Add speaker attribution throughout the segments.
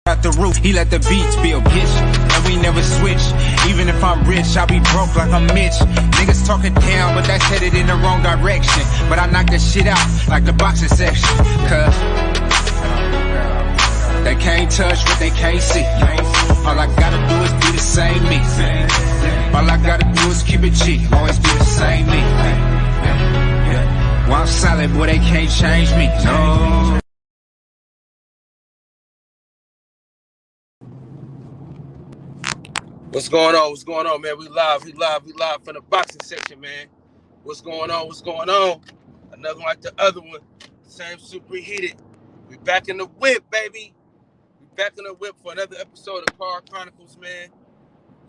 Speaker 1: Out the roof, he let the beats build, bitch, and we never switch. Even if I'm rich, I'll be broke like I'm Mitch. Niggas talking down, but that's headed in the wrong direction. But I knock that shit out like the boxing section, cause they can't touch what they can't see. All I gotta do is be the same me. All I gotta do is keep it cheap, always be the same me. Well, I'm solid, boy, they can't change me, no.
Speaker 2: What's going on? What's going on, man? We live from the boxing section, man. What's going on? What's going on? Another one like the other one. Same super heated. We back in the whip, baby. We back in the whip for another episode of Chronicles, man.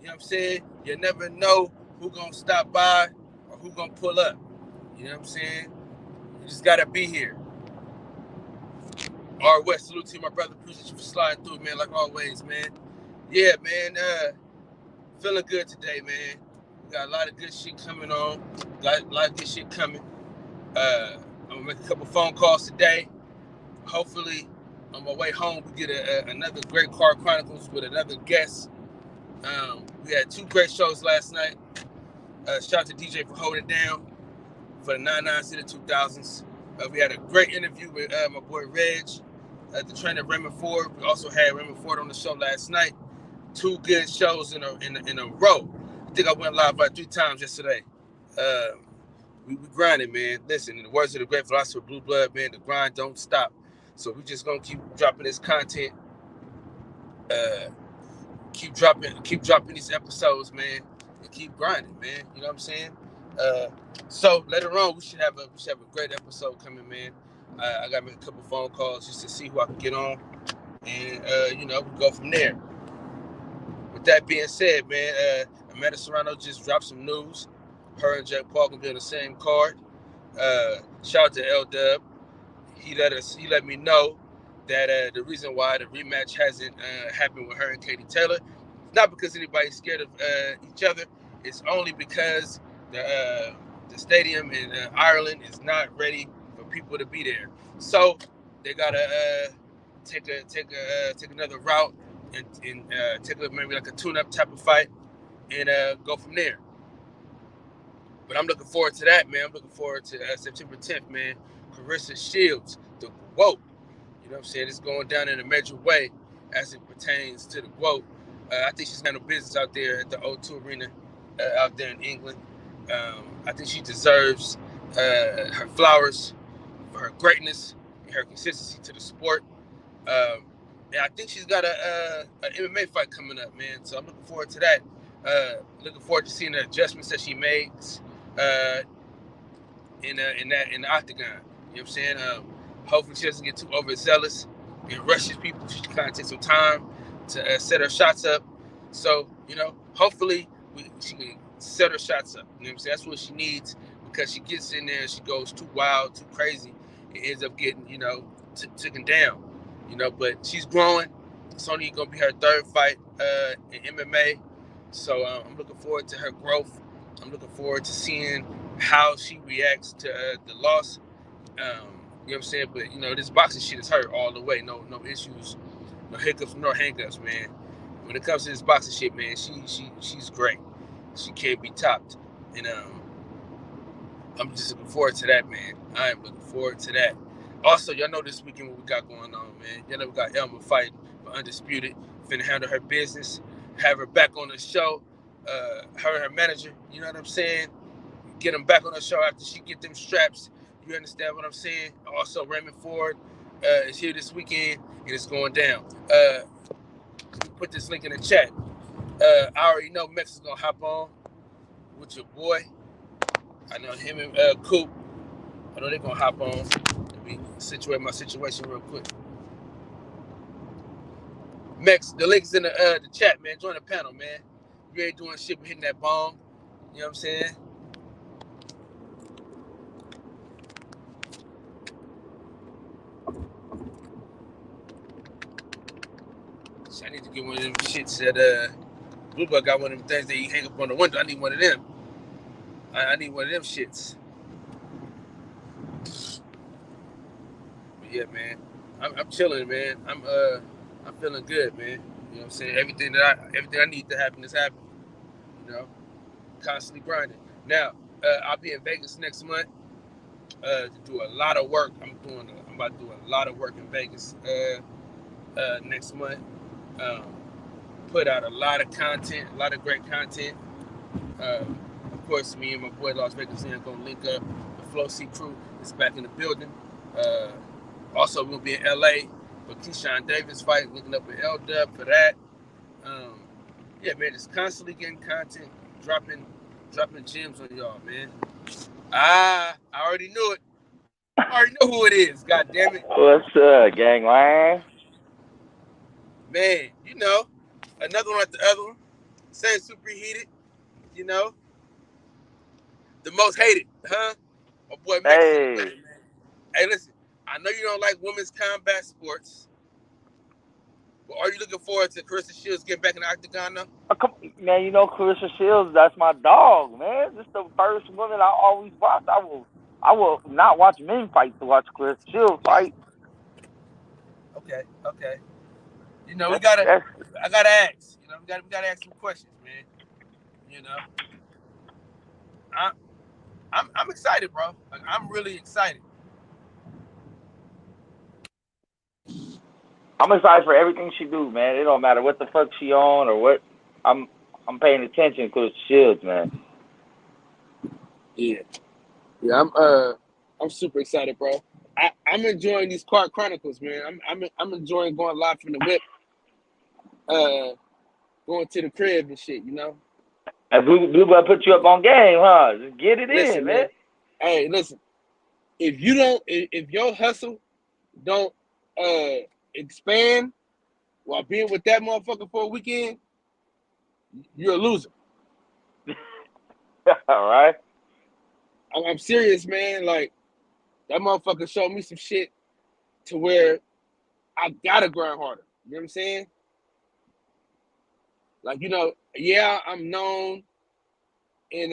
Speaker 2: You know what I'm saying? You never know who gonna stop by or who gonna pull up. You know what I'm saying? You just gotta be here. Our West, salute to you, my brother. Appreciate you for sliding through, man, like always, man. Yeah, man. Feeling good today, man. We got a lot of good shit coming on. Got a lot of good shit coming. I'm gonna make a couple phone calls today. Hopefully, on my way home, we get another great Car Chronicles with another guest. We had two great shows last night. Shout out to DJ for holding it down for the 99s and the 2000s. We had a great interview with my boy Reg, the trainer Raymond Ford. We also had Raymond Ford on the show last night. Two good shows in a row. I think I went live about 3 times yesterday. We grinding, man. Listen, in the words of the great philosopher Blue Blood, man, the grind don't stop. So we just gonna keep dropping this content. Keep dropping these episodes, man, and keep grinding, man. You know what I'm saying? So later on, we should have a great episode coming, man. I gotta make a couple phone calls just to see who I can get on, and we go from there. With that being said, man, Amanda Serrano just dropped some news. Her and Jack Paul gonna be on the same card. Shout out to L-Dub. He let me know that the reason why the rematch hasn't happened with her and Katie Taylor, it's not because anybody's scared of each other. It's only because the stadium in Ireland is not ready for people to be there. So they gotta take another route. And take maybe like a tune-up type of fight and go from there. But I'm looking forward to that, man. I'm looking forward to September 10th, man. Carissa Shields, the GWOAT. You know what I'm saying? It's going down in a major way as it pertains to the GWOAT. I think she's handled business out there at the O2 Arena out there in England. I think she deserves her flowers for her greatness and her consistency to the sport. And I think she's got an MMA fight coming up, man. So I'm looking forward to that. Looking forward to seeing the adjustments that she makes in the octagon. You know what I'm saying? Hopefully she doesn't get too overzealous and rushes people. She can kind of take some time to set her shots up. So, hopefully she can set her shots up. You know what I'm saying? That's what she needs, because she gets in there and she goes too wild, too crazy. It ends up getting, taken down. But she's growing. It's only going to be her third fight in MMA. So I'm looking forward to her growth. I'm looking forward to seeing how she reacts to the loss. You know what I'm saying? But, this boxing shit is her all the way. No issues, no hiccups, no hangups, man. When it comes to this boxing shit, man, she's great. She can't be topped. And I'm just looking forward to that, man. I am looking forward to that. Also, y'all know this weekend what we got going on, man. Y'all know we got Elma fighting for Undisputed. Finna handle her business. Have her back on the show. Her and her manager, you know what I'm saying? Get them back on the show after she get them straps. You understand what I'm saying? Also, Raymond Ford is here this weekend, and it's going down. Put this link in the chat. I already know Mex is going to hop on with your boy. I know him and Coop. I know they're going to hop on. Let me situate my situation real quick. Mex, the link's in the chat, man. Join the panel, man. You ain't doing shit but hitting that bomb. You know what I'm saying? So I need to get one of them shits that Bluebird got one of them things that you hang up on the window. I need one of them. I need one of them shits. But yeah, man. I'm chilling, man. I'm feeling good, man. You know what I'm saying? Everything I need to happen is happening. You know, constantly grinding. Now, I'll be in Vegas next month to do a lot of work. I'm about to do a lot of work in Vegas next month. Um, put out a lot of content, a lot of great content. Uh, of course, me and my boy Las Vegas are gonna link up. The Flow C crew is back in the building. Uh, also, we'll be in LA for Keyshawn Davis fight, linking up with L Dub for that. Um, yeah, man, just constantly getting content, dropping gems on y'all, man. I already knew it. I already know who it is. God damn it,
Speaker 3: What's up, gangland?
Speaker 2: man. You know, another one like the other one. Same superheated. You know, the most hated, huh? My boy Mex in the
Speaker 3: Hey,
Speaker 2: building, man. Hey, listen. I know you don't like women's combat sports, but are you looking forward to Carissa Shields getting back in the octagon now?
Speaker 3: man, you know Clarissa Shields, that's my dog, man. This is the first woman I always watch. I will not watch men fight to watch Clarissa Shields fight.
Speaker 2: Okay, okay. You know,
Speaker 3: That's that's
Speaker 2: I gotta ask. You know, we gotta ask some questions, man. You know, I, I'm excited, bro. Like, I'm really excited.
Speaker 3: I'm excited for everything she do, man. It don't matter what the fuck she on or what. I'm I'm paying attention to Clarissa Shields, man.
Speaker 2: Yeah, yeah. I'm super excited, bro. I'm enjoying these Chronicles, man. I'm enjoying going live from the whip, uh, going to the crib and shit. You know.
Speaker 3: And Blue Blood put you up on game, huh? Just get it in,
Speaker 2: Listen,
Speaker 3: man.
Speaker 2: man. Hey, listen. If you don't, if your hustle don't expand while being with that motherfucker for a weekend, you're a loser.
Speaker 3: All right.
Speaker 2: I'm serious, man. Like that motherfucker showed me some shit to where I gotta grind harder. You know what I'm saying? Like, you know, yeah, I'm known in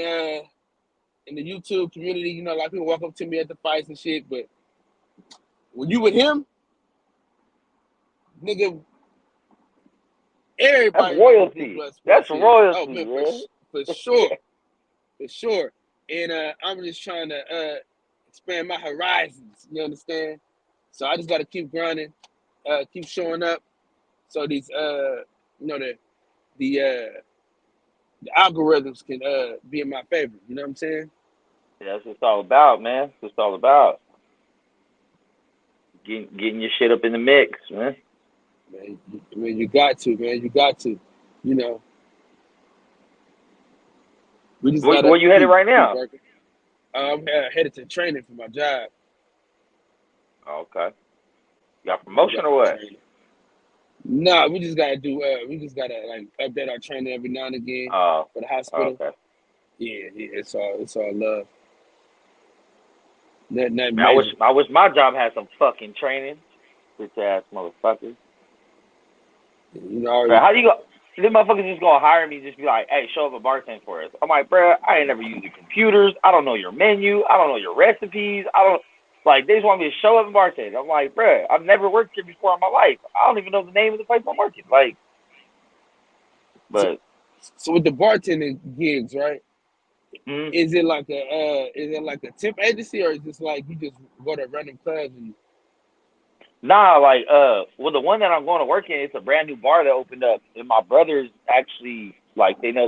Speaker 2: in the YouTube community. You know, like people walk up to me at the fights and shit. But when you with him, nigga,
Speaker 3: That's
Speaker 2: everybody know what Blue
Speaker 3: royalty.
Speaker 2: Blood
Speaker 3: That's
Speaker 2: Sports is. Oh
Speaker 3: royalty,
Speaker 2: man,
Speaker 3: man.
Speaker 2: for sure, for sure. And I'm just trying to expand my horizons. You understand? So I just got to keep grinding, keep showing up. So these, you know, the algorithms can be in my favor. You know what I'm saying?
Speaker 3: Yeah, that's what it's all about, man. That's what it's all about. Getting your shit up in the mix, man.
Speaker 2: Man, you got to, man. You got to. You know, we just
Speaker 3: Where,
Speaker 2: gotta
Speaker 3: where you headed right
Speaker 2: keep
Speaker 3: now?
Speaker 2: working. I'm headed to training for my job.
Speaker 3: Oh, okay. You got
Speaker 2: Yeah, we
Speaker 3: promotion
Speaker 2: got
Speaker 3: or
Speaker 2: some
Speaker 3: what?
Speaker 2: training. Nah, we just gotta do. We just gotta like update our training every now and again
Speaker 3: Oh,
Speaker 2: for the hospital.
Speaker 3: okay.
Speaker 2: Yeah, yeah. It's all love. Nothing
Speaker 3: Man, I wish
Speaker 2: major.
Speaker 3: I wish my job had some fucking training. Bitch ass motherfuckers.
Speaker 2: You know,
Speaker 3: Bro,
Speaker 2: already.
Speaker 3: how you go? These motherfuckers just gonna hire me, just be like, "Hey, show up a bartender for us." I'm like, bro, I ain't never used the computers. I don't know your menu. I don't know your recipes. I don't like. They just want me to show up and bartend. I'm like, bro, I've never worked here before in my life. I don't even know the name of the place I'm working. Like,
Speaker 2: So,
Speaker 3: but
Speaker 2: so with the bartending gigs, right?
Speaker 3: mm,
Speaker 2: Is it like a temp agency or is this like you just go to random clubs and
Speaker 3: nah, like, well, the one that I'm going to work in, it's a brand new bar that opened up, and my brothers actually like they know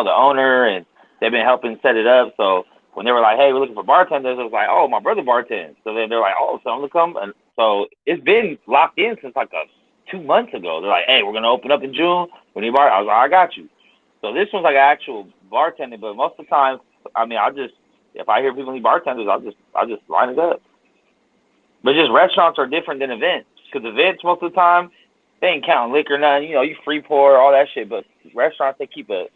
Speaker 3: the owner, and they've been helping set it up. So when they were like, "Hey, we're looking for bartenders," I was like, "Oh, my brother bartends." So then they're like, "Oh, so I'm gonna come," and so it's been locked in since like 2 months ago. They're like, "Hey, we're gonna open up in June. We need bar." I was like, "I got you." So this one's like actual bartending, but most of the time, I mean, I just if I hear people need bartenders, I'll just line it up. But just restaurants are different than events. Because events, most of the time, they ain't counting liquor, none. You know, you free pour, all that shit. But restaurants, they keep a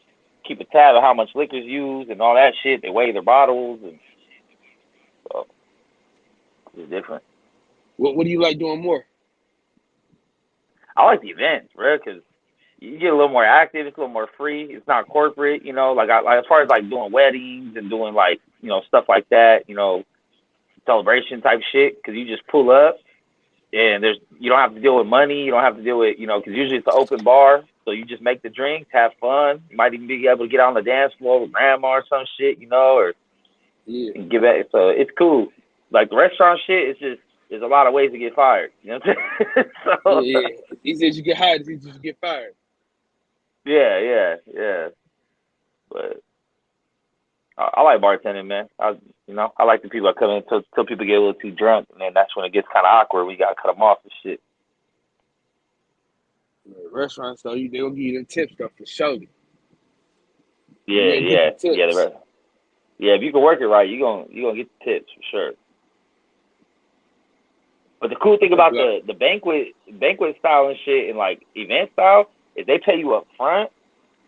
Speaker 3: tab of how much liquor's used and all that shit. They weigh their bottles, and so it's different.
Speaker 2: what do you like doing more?
Speaker 3: I like the events, bro, because you get a little more active. It's a little more free. It's not corporate, you know. Like as far as like doing weddings and doing like stuff like that, celebration type shit. Because you just pull up. and you don't have to deal with money. You don't have to deal with because usually it's an open bar, so you just make the drinks, have fun. You might even be able to get on the dance floor with grandma or some shit, or give back. So it's cool. Like the restaurant shit, it's just there's a lot of ways to get fired. You know what I'm saying? So,
Speaker 2: Yeah. Easy as you get hired, it's easy as you get fired.
Speaker 3: yeah. But I like bartending, man. I like the people that come in till people get a little too drunk, and then that's when it gets kind of awkward. We gotta cut them off and shit.
Speaker 2: Yeah, restaurants though, they gonna give you them tips though for sure.
Speaker 3: Yeah. Yeah, if you can work it right, you gonna get the tips for sure. But the cool thing about the banquet style and shit and like event style is they pay you up front,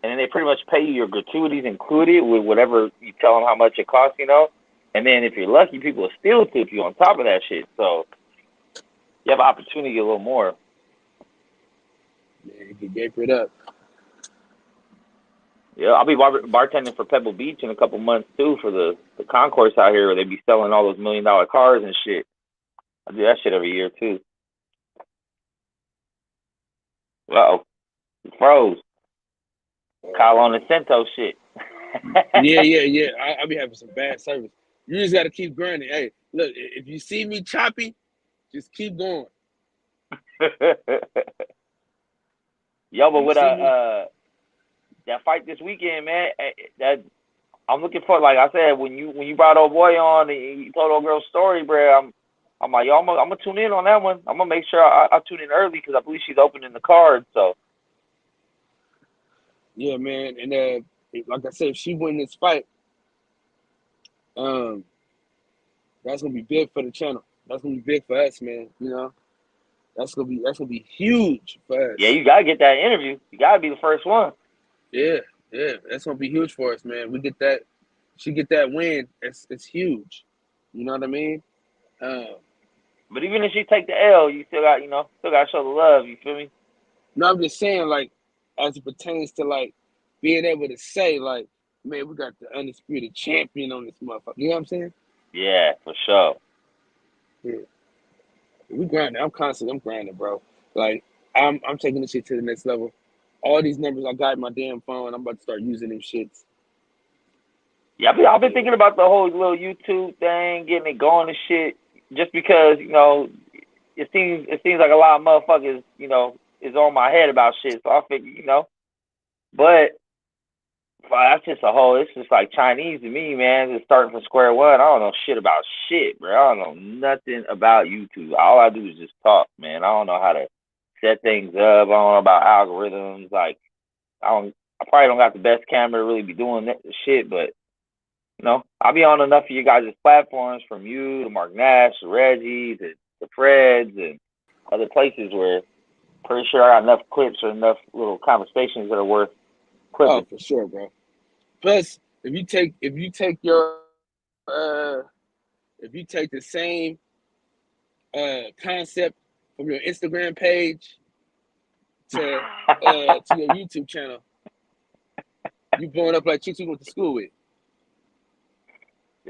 Speaker 3: and then they pretty much pay you your gratuities included with whatever you tell them how much it costs, And then if you're lucky, people will still tip you on top of that shit. So you have an opportunity to get a little more.
Speaker 2: Yeah, you can gape it up.
Speaker 3: Yeah, I'll be bartending for Pebble Beach in a couple months too for the concourse out here where they be selling all those $1 million cars and shit. I do that shit every year too. Uh-oh. It froze. Kyle on the Cento shit.
Speaker 2: Yeah. I be having some bad service. You just got to keep grinding. Hey, look, if you see me choppy, just keep going.
Speaker 3: Yo, but with that fight this weekend, man, that I'm looking for. Like I said, when you brought old boy on and you told old girl's story, bro, I'm like, yo, I'm gonna tune in on that one. I'm gonna make sure I tune in early because I believe she's opening the card. So
Speaker 2: yeah, man, and like I said, if she win this fight, that's gonna be big for the channel. That's gonna be big for us, man. That's gonna be huge for us.
Speaker 3: Yeah, you gotta get that interview. You gotta be the first one.
Speaker 2: Yeah, that's gonna be huge for us, man. We get that, she get that win. It's huge. You know what I mean?
Speaker 3: But even if she take the L, you still got to show the love. You feel me?
Speaker 2: No, I'm just saying, like, as it pertains to like being able to say, like, man, we got the undisputed champion on this motherfucker. You know what I'm saying?
Speaker 3: Yeah, for sure.
Speaker 2: Yeah. We grinding. I'm grinding, bro. Like, I'm taking this shit to the next level. All these numbers I got in my damn phone, I'm about to start using them shits.
Speaker 3: Yeah, I've been thinking about the whole little YouTube thing, getting it going and shit. Just because it seems like a lot of motherfuckers is on my head about shit. So I figure but that's just it's just like Chinese to me, man. Just starting from square one. I don't know shit about shit, bro. I don't know nothing about YouTube. All I do is just talk, man. I don't know how to set things up. I don't know about algorithms. Like I probably don't got the best camera to really be doing that shit, but I'll be on enough of you guys' platforms, from you to Mark Nash to Reggie to Freds and other places where pretty sure I got enough clips or enough little conversations that are worth clipping.
Speaker 2: Oh, for sure, bro. Plus, if you take the same concept from your Instagram page to your YouTube channel, you blowing up like chicks you went to school with.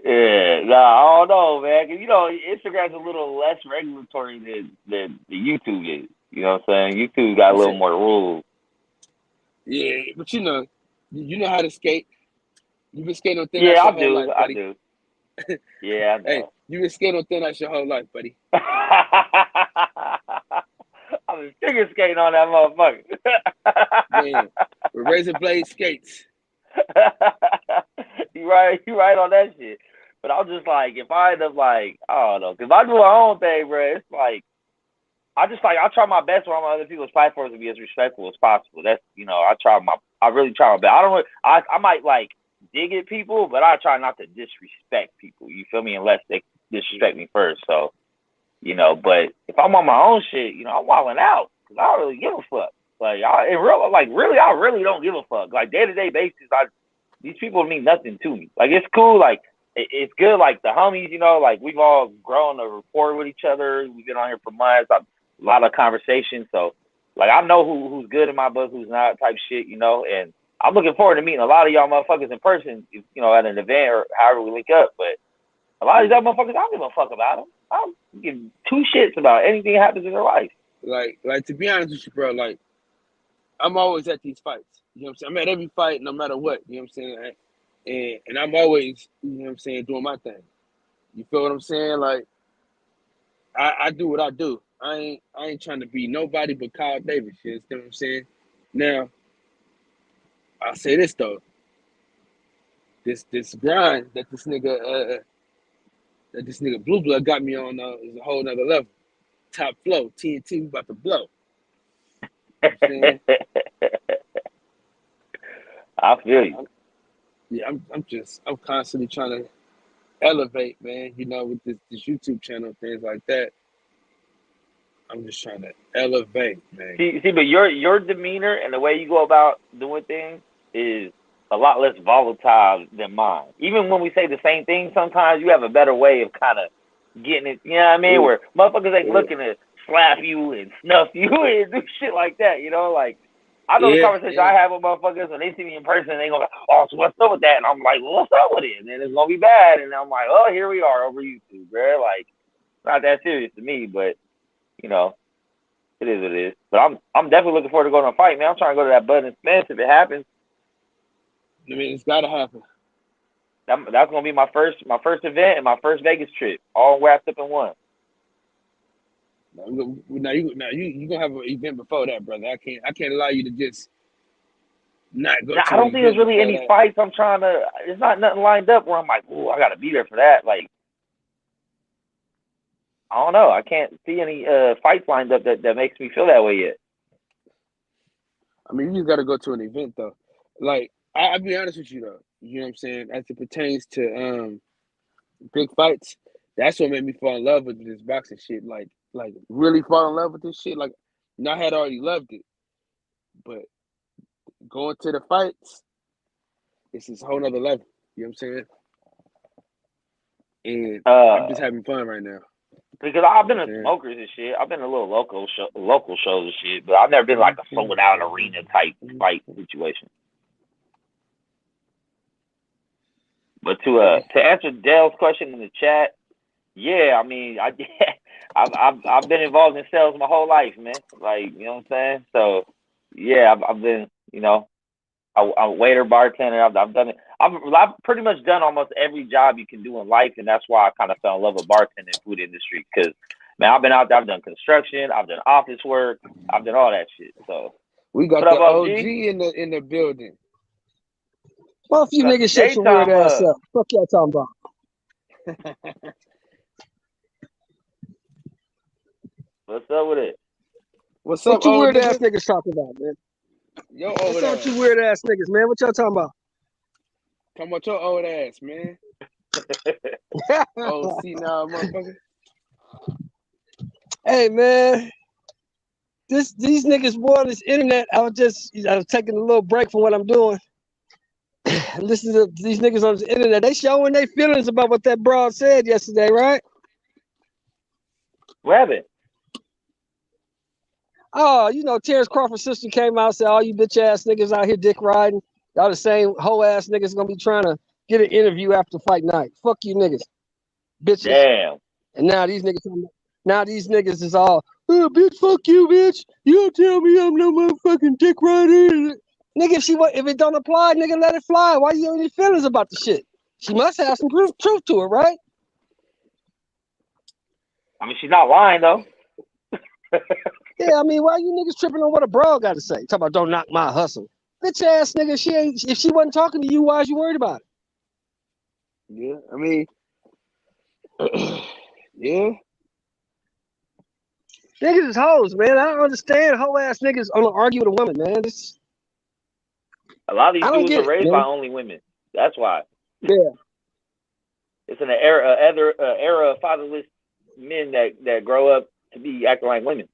Speaker 3: Yeah, I don't know, man. 'Cause, Instagram's a little less regulatory than the YouTube is. You know what I'm saying? YouTube got a little more rules.
Speaker 2: Yeah, but you know how to skate. You've been skating on thin
Speaker 3: Yeah,
Speaker 2: ice
Speaker 3: I
Speaker 2: your whole
Speaker 3: do.
Speaker 2: life,
Speaker 3: I
Speaker 2: buddy.
Speaker 3: do. Yeah, I know.
Speaker 2: Hey, you've been skating on thin ice your whole life, buddy.
Speaker 3: I've been figure skating on that motherfucker.
Speaker 2: Man, with razor blade skates.
Speaker 3: You right on that shit. But I'm just like, if I end up like, I don't know, because I do my own thing, bro. It's like I try my best when I'm on other people's platforms to be as respectful as possible. That's I really try my best. I might like dig at people, but I try not to disrespect people. You feel me? Unless they disrespect me first. So, but if I'm on my own shit, I'm wilding out because I don't really give a fuck. Like I really don't give a fuck. Like day-to-day basis, these people mean nothing to me. Like it's cool. Like it's good. Like the homies, like we've all grown a rapport with each other. We've been on here for months. A lot of conversations. So like I know who's good in my book, who's not, type shit. And I'm looking forward to meeting a lot of y'all motherfuckers in person. At an event or however we link up. But a lot of these other motherfuckers, I don't give a fuck about them. I'll give two shits about anything that happens in their life.
Speaker 2: Like to be honest with you, bro, like I'm always at these fights. You know what I'm saying? I'm at every fight, no matter what. You know what I'm saying? And I'm always, you know what I'm saying, doing my thing. You feel what I'm saying? Like I do what I do. I ain't trying to be nobody but Kyle Davis. You understand what I'm saying? Now, I'll say this though. This grind that this nigga Blue Blood got me on is a whole nother level. Top flow, TNT, we about to blow. You know what I'm saying?
Speaker 3: I feel you.
Speaker 2: I'm constantly trying to elevate, man. You know, with this YouTube channel, things like that. I'm just trying to elevate, man.
Speaker 3: See, but your demeanor and the way you go about doing things is a lot less volatile than mine. Even when we say the same thing, sometimes you have a better way of kind of getting it. You know what I mean? Where motherfuckers ain't looking to slap you and snuff you and do shit like that. You know, like I know the conversation I have with motherfuckers when they see me in person, they gonna, oh, so what's up with that? And I'm like, well, what's up with it? And then it's gonna be bad. And I'm like, oh, here we are over YouTube, bro. Like, not that serious to me, but you know, it is what it is. But I'm definitely looking forward to going to a fight, man. I'm trying to go to that Bud and Spence if it happens.
Speaker 2: I mean, it's gotta happen.
Speaker 3: That's gonna be my first event and my first Vegas trip, all wrapped up in one.
Speaker 2: Now you gonna have an event before that, brother. I can't allow you to just not go.
Speaker 3: I don't think there's really any fights I'm trying to. There's not nothing lined up where I'm like, oh, I gotta be there for that. Like, I don't know. I can't see any fights lined up that makes me feel that way yet.
Speaker 2: I mean, you just gotta go to an event though. Like, I'll be honest with you though. You know what I'm saying? As it pertains to big fights, that's what made me fall in love with this boxing shit. Like really fall in love with this shit. Like, I had already loved it, but going to the fights, it's this whole nother level. You know what I'm saying? And I'm just having fun right now.
Speaker 3: Because I've been to smokers and shit. I've been to little local shows and shit, but I've never been like a sold out arena type fight situation. But to answer Dale's question in the chat, yeah, I mean, I've been involved in sales my whole life, man. Like, you know what I'm saying? So, yeah, I've been, you know, I'm a waiter, bartender. I've done it. I've pretty much done almost every job you can do in life, and that's why I kind of fell in love with bartending and food industry. Because, man, I've been out there. I've done construction. I've done office work. I've done all that shit. So
Speaker 2: we got the OG in the building.
Speaker 4: Well, you niggas shut your weird ass up. Fuck y'all talking about.
Speaker 3: What's up with it?
Speaker 2: What's up?
Speaker 4: What you weird ass niggas talking about, man?
Speaker 2: Yo,
Speaker 4: what's up with you weird ass niggas, man? What y'all talking about?
Speaker 2: Talking about your old ass, man. Oh, see now, motherfucker.
Speaker 4: Hey, man. These niggas, boy, this internet. I was taking a little break from what I'm doing. Listen to these niggas on the internet. They showing their feelings about what that broad said yesterday, right?
Speaker 3: What happened?
Speaker 4: Oh, you know, Terrence Crawford's sister came out and said, all you bitch ass niggas out here dick riding. Y'all the same hoe ass niggas gonna be trying to get an interview after fight night. Fuck you niggas. Bitches.
Speaker 3: Damn.
Speaker 4: And now these niggas is all, oh, bitch, fuck you, bitch. You don't tell me I'm no motherfucking dick rider. Nigga, if it don't apply, nigga, let it fly. Why you have any feelings about the shit? She must have some truth to it, right?
Speaker 3: I mean, she's not lying, though.
Speaker 4: Yeah, I mean, why you niggas tripping on what a bro got to say? Talk about don't knock my hustle. Bitch ass nigga, if she wasn't talking to you, why is you worried about it?
Speaker 2: Yeah, I mean, yeah.
Speaker 4: Niggas is hoes, man. I don't understand hoe ass niggas on to argue with a woman, man.
Speaker 3: A lot of these dudes are raised by only women. That's why.
Speaker 4: Yeah.
Speaker 3: It's an era of fatherless men that grow up to be acting like women.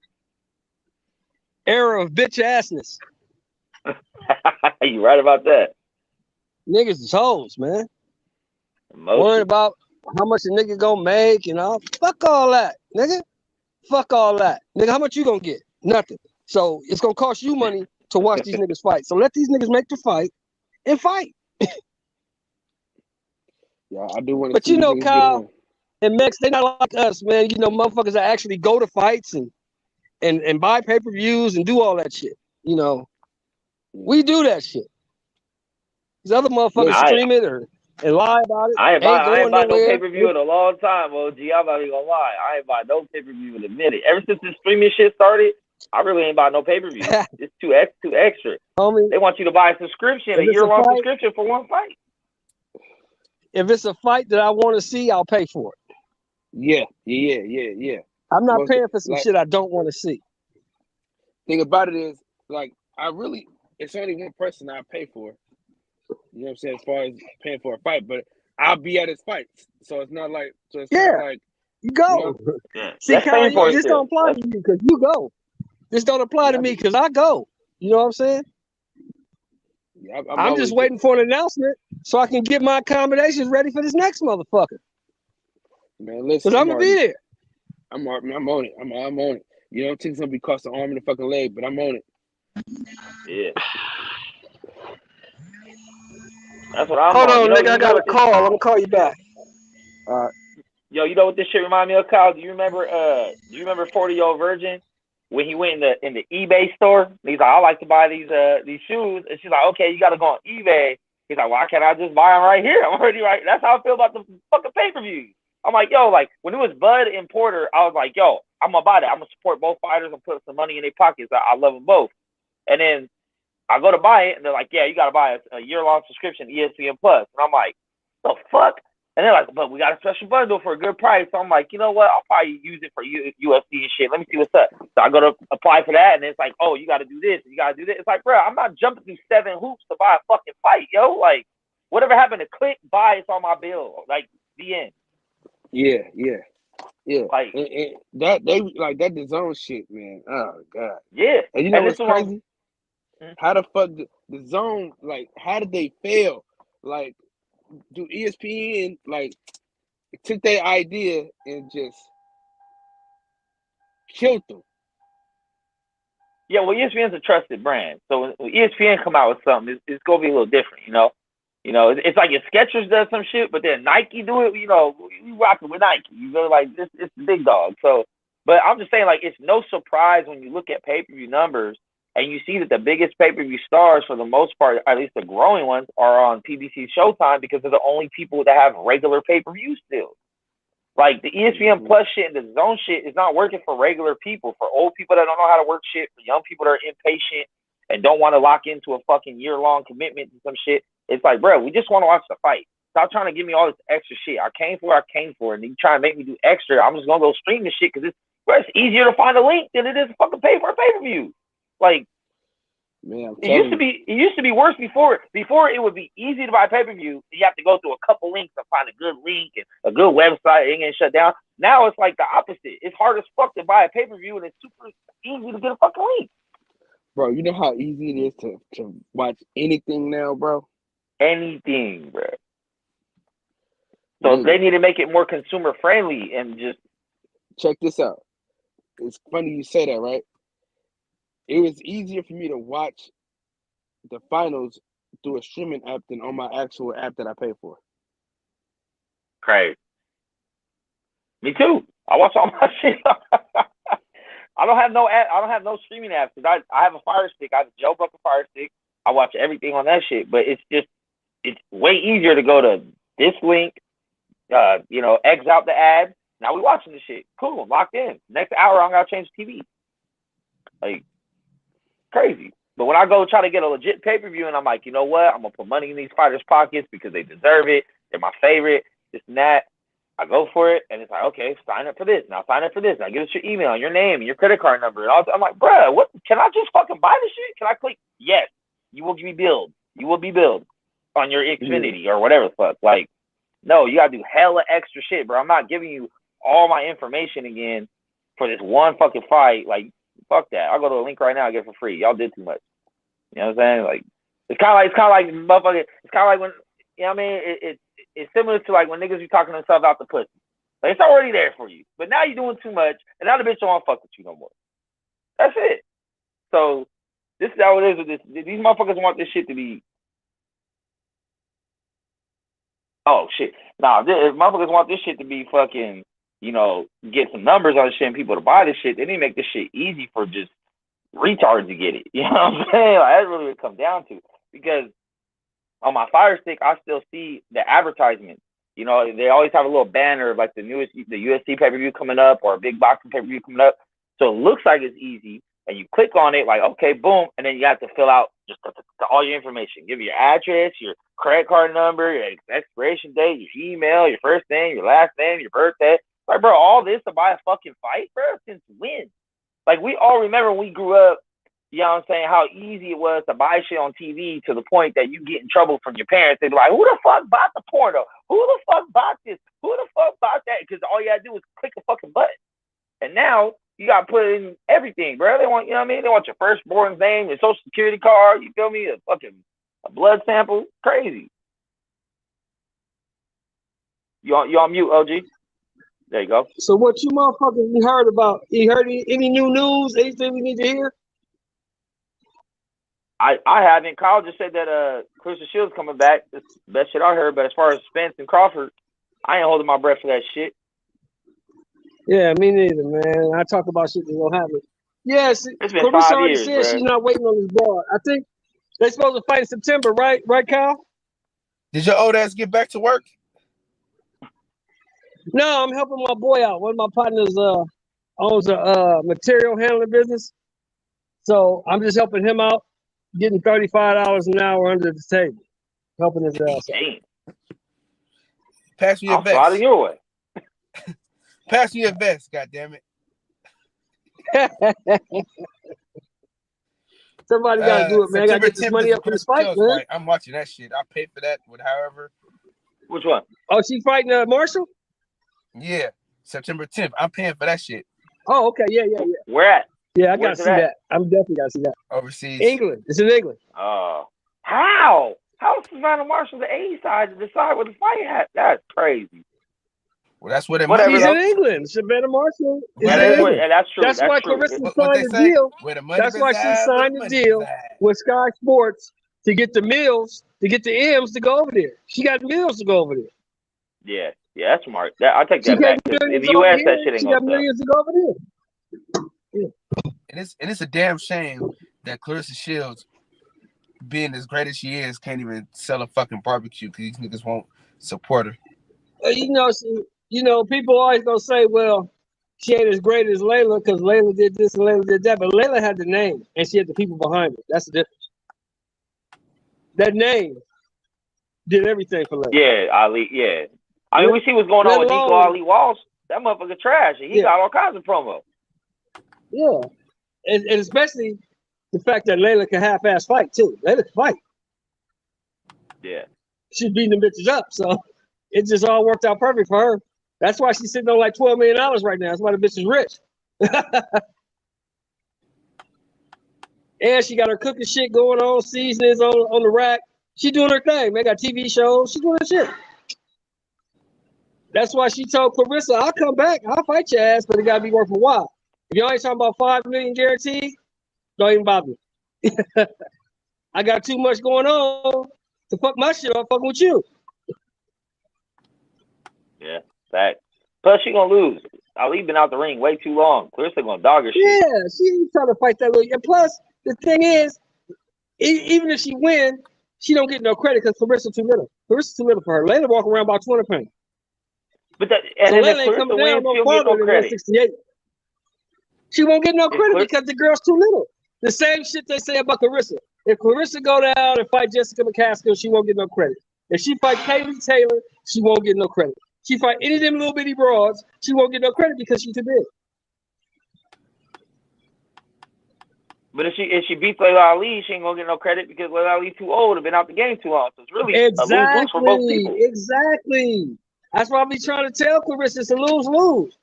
Speaker 4: Era of bitch assness.
Speaker 3: You right about that.
Speaker 4: Niggas is hoes, man.
Speaker 3: Emotion.
Speaker 4: Worried about how much a nigga gonna make and all. Fuck all that, nigga. Fuck all that. Nigga, how much you gonna get? Nothing. So it's gonna cost you money to watch these niggas fight. So let these niggas make the fight and fight.
Speaker 2: Yeah, I do want to.
Speaker 4: But you know, Kyle, And Mex, they not like us, man. You know, motherfuckers that actually go to fights and buy pay-per-views and do all that shit. You know, we do that shit. These other motherfuckers
Speaker 2: Listen,
Speaker 3: I
Speaker 4: stream it and lie about it. Ain't
Speaker 3: I ain't
Speaker 4: going
Speaker 3: buy no
Speaker 4: nowhere.
Speaker 3: pay per view in a long time, OG. I'm not even gonna lie. I ain't buy no pay per view in a minute. Ever since this streaming shit started, I really ain't buy no pay per view. It's too extra.
Speaker 4: Homie,
Speaker 3: They want you to buy a subscription, a
Speaker 4: if it's
Speaker 3: year
Speaker 4: a
Speaker 3: long
Speaker 4: fight,
Speaker 3: subscription for one fight.
Speaker 4: if it's a fight that I want to see, I'll pay for it.
Speaker 2: yeah.
Speaker 4: I'm not
Speaker 2: Most
Speaker 4: paying for some
Speaker 2: like
Speaker 4: shit I don't want to see.
Speaker 2: thing about it is like it's only one person I pay for. You know what I'm saying? As far as paying for a fight, but I'll be at his fights, so it's not like
Speaker 4: Yeah, you go.
Speaker 2: you know,
Speaker 3: Yeah,
Speaker 4: See,
Speaker 3: that's
Speaker 4: Kyle,
Speaker 3: paying for it
Speaker 4: this
Speaker 3: still.
Speaker 4: don't apply to you because you go. This don't apply to
Speaker 2: yeah,
Speaker 4: me because I go. You know what I'm saying?
Speaker 2: I'm
Speaker 4: I'm just
Speaker 2: always
Speaker 4: waiting for an announcement so I can get my accommodations ready for this next motherfucker.
Speaker 2: man.
Speaker 4: Because
Speaker 2: Listen,
Speaker 4: I'm going to be there.
Speaker 2: I'm on it. I'm on it. You know, it's gonna be cost an arm and a fucking leg, but I'm on it.
Speaker 3: Yeah, that's what I'm
Speaker 4: Hold
Speaker 3: on.
Speaker 4: on, nigga. I got a
Speaker 3: What this?
Speaker 4: call. I'm going to call you back.
Speaker 3: Yo, you know what this shit remind me of, Kyle? Do you remember? Do you remember 40-Year-Old Virgin when he went in the eBay store? And he's like, I like to buy these shoes, and she's like, okay, you got to go on eBay. He's like, why can't I just buy them right here? I'm already right. That's how I feel about the fucking pay-per-views. I'm like, yo, like when it was Bud and Porter, I was like, yo, I'm gonna buy that. I'm gonna support both fighters and put some money in their pockets. I love them both. And then I go to buy it, and they're like, yeah, you gotta buy a year-long subscription, ESPN Plus. And I'm like, the fuck? And they're like, but we got a special bundle for a good price. So I'm like, you know what? I'll probably use it for UFC and shit. Let me see what's up. So I go to apply for that, and it's like, oh, you got to do this, you got to do this. It's like, bro, I'm not jumping through 7 hoops to buy a fucking fight, yo. Like, whatever happened to click, buy, it's on my bill. Like, the end.
Speaker 2: Yeah.
Speaker 3: Like,
Speaker 2: And that they like that DAZN shit, man. Oh god.
Speaker 3: yeah.
Speaker 2: And you know
Speaker 3: And this
Speaker 2: what's
Speaker 3: is what
Speaker 2: crazy? How the fuck the zone, like, how did they fail? Like, do ESPN like took their idea and just killed them?
Speaker 3: yeah, well, ESPN's a trusted brand. So when ESPN come out with something, it's going to be a little different, you know? You know, it's like if Skechers does some shit, but then Nike do it. You know, we rocking with Nike. You know, like it's the big dog. So, but I'm just saying, like, it's no surprise when you look at pay-per-view numbers and you see that the biggest pay-per-view stars, for the most part, at least the growing ones, are on PBC Showtime because they're the only people that have regular pay-per-view still. Like the ESPN Plus shit and the Zone shit is not working for regular people, for old people that don't know how to work shit, for young people that are impatient and don't want to lock into a fucking year-long commitment to some shit. It's like, bro, we just want to watch the fight. Stop trying to give me all this extra shit. I came for it, and you try to make me do extra. I'm just gonna go stream this shit because it's easier to find a link than it is to fucking pay for a pay-per-view. Like,
Speaker 2: Man, I'm
Speaker 3: it
Speaker 2: telling you.
Speaker 3: used to be worse before. Before it would be easy to buy pay-per-view. You have to go through a couple links to find a good link and a good website. It ain't getting shut down. Now it's like the opposite. It's hard as fuck to buy a pay-per-view, and it's super easy to get a fucking link.
Speaker 2: Bro, you know how easy it is to watch anything now, bro?
Speaker 3: Anything, bro. So they need to make it more consumer friendly and just
Speaker 2: check this out. It's funny you say that, right? It was easier for me to watch the finals through a streaming app than on my actual app that I pay for.
Speaker 3: Crazy. Me too. I watch all my shit. I don't have no streaming apps because I have a Fire Stick. I have a jailbroken Fire Stick. I watch everything on that shit. But it's way easier to go to this link, X out the ad. Now we watching this shit. Cool, I'm locked in. Next hour, I gotta change the TV. Like, crazy. But when I go try to get a legit pay-per-view and I'm like, you know what? I'm gonna put money in these fighters' pockets because they deserve it. They're my favorite. This and that. I go for it, and it's like, okay, sign up for this. Now sign up for this. Now give us your email, your name, and your credit card number. And I'm like, bruh, what? Can I just fucking buy this shit? Can I click? Yes. You will be billed. You will be billed on your Xfinity or whatever the fuck. Like, no, you gotta do hella extra shit, bro. I'm not giving you all my information again for this one fucking fight. Like, fuck that. I'll go to a link right now and get it for free. Y'all did too much. You know what I'm saying? Like, it's kind of like motherfucker. It's kind of like when, you know what I mean? It's similar to like when niggas be talking themselves out the pussy. Like, it's already there for you, but now you're doing too much, and now the bitch don't want to fuck with you no more. That's it. So this is how it is with this. These motherfuckers want this shit to be Oh shit! Nah, if motherfuckers want this shit to be fucking, get some numbers on this shit and people to buy this shit, they need to make this shit easy for just retards to get it. You know what I'm saying? Like, that's really what it comes down to. Because on my Fire Stick, I still see the advertisement. They always have a little banner of like the UFC pay-per-view coming up or a big boxing pay-per-view coming up. So it looks like it's easy. And you click on it, like, okay, boom. And then you have to fill out just all your information. Give your address, your credit card number, your expiration date, your email, your first name, your last name, your birthday. Like, bro, all this to buy a fucking fight, bro? Since when? Like, we all remember when we grew up, you know what I'm saying, how easy it was to buy shit on TV to the point that you get in trouble from your parents. They'd be like, who the fuck bought the porno? Who the fuck bought this? Who the fuck bought that? Because all you gotta do is click a fucking button. And now you gotta put in everything, bro. They want, you know what I mean? They want your firstborn's name, your social security card, you feel me? A blood sample. Crazy. You on mute, OG? There you go.
Speaker 4: So what you motherfuckers you heard about? You heard any new news? Anything we need to hear?
Speaker 3: I haven't. Kyle just said that Clarissa Shields coming back. That's the best shit I heard. But as far as Spence and Crawford, I ain't holding my breath for that shit.
Speaker 4: Yeah, me neither, man. I talk about shit that don't happen. Yes,
Speaker 3: it's been
Speaker 4: Clarissa
Speaker 3: 5
Speaker 4: already
Speaker 3: years,
Speaker 4: said
Speaker 3: bro.
Speaker 4: she's not waiting on this broad. I think they're supposed to fight in September, right? Right, Kyle?
Speaker 2: Did your old ass get back to work?
Speaker 4: No, I'm helping my boy out. One of my partners owns a material handling business. So I'm just helping him out, getting $35 an hour under the table, helping his ass out.
Speaker 3: Damn.
Speaker 2: Pass me your
Speaker 3: I'm sliding
Speaker 2: vest.
Speaker 3: your way.
Speaker 2: Pass me your vest, goddammit.
Speaker 4: Somebody got to do it, man. I got to get this money up for this fight, man.
Speaker 2: I'm watching that shit. I'll pay for that with however.
Speaker 3: Which one?
Speaker 4: Oh, she fighting Marshall?
Speaker 2: Yeah, September 10th. I'm paying for that shit.
Speaker 4: Oh, okay. Yeah.
Speaker 3: Where at?
Speaker 4: Yeah, I got to see that. I'm definitely got to see that.
Speaker 2: Overseas.
Speaker 4: England. It's in England.
Speaker 3: Oh. How? How is Savannah Marshall the A side to decide where the fight at? That's crazy.
Speaker 2: Well, that's what it
Speaker 3: Whatever,
Speaker 4: He's in England. Savannah Marshall.
Speaker 3: That's true.
Speaker 4: That's why Clarissa signed the deal. That's why she signed the deal with Sky Sports to get the Mills, to get the M's to go over there. She got Mills to go over there.
Speaker 3: Yeah, that's smart. I'll take that back. In the U.S., that shit ain't gonna
Speaker 4: got millions to go over there.
Speaker 2: Yeah. And it's a damn shame that Clarissa Shields, being as great as she is, can't even sell a fucking barbecue because these niggas won't support her. People always gonna say, well, she ain't as great as Layla because Layla did this and Layla did that, but Layla had the name and she had the people behind it. That's the difference. That name did everything for Layla.
Speaker 3: Yeah, Ali. Yeah, I mean, we see what's going on with Nico Ali Walsh. That motherfucker trash. He got all kinds of promo.
Speaker 4: Yeah, and especially the fact that Layla can half-ass fight too. Layla can fight.
Speaker 3: Yeah,
Speaker 4: she's beating the bitches up, so it just all worked out perfect for her. That's why she's sitting on like $12 million right now. That's why the bitch is rich. And she got her cooking shit going on, seasonings on the rack. She doing her thing, man. Got TV shows. She doing her shit. That's why she told Clarissa, I'll come back. I'll fight your ass, but it got to be worth a while. If y'all ain't talking about $5 million guaranteed, don't even bother me. I got too much going on to fuck my shit up fucking with you.
Speaker 3: Yeah, fact. Plus, she gonna lose. Ali been out the ring way too long. Clarissa gonna dog her shit.
Speaker 4: Yeah, she ain't trying to fight that little. And plus, the thing is, even if she win, she don't get no credit because Clarissa too little. Clarissa too little for her. Layla walk around about 200 pounds.
Speaker 3: But so
Speaker 4: Layla ain't coming down no farther than 168. She won't get no credit because the girl's too little. The same shit they say about Clarissa. If Clarissa go down and fight Jessica McCaskill, she won't get no credit. If she fight Kaylee Taylor, she won't get no credit. She fight any of them little bitty broads, she won't get no credit because she's too big.
Speaker 3: But if she beats Layla Ali, she ain't gonna get no credit because Layla Ali too old and been out the game too long. So it's really a lose-lose for both people.
Speaker 4: Exactly. That's why I be trying to tell Clarissa it's a lose-lose.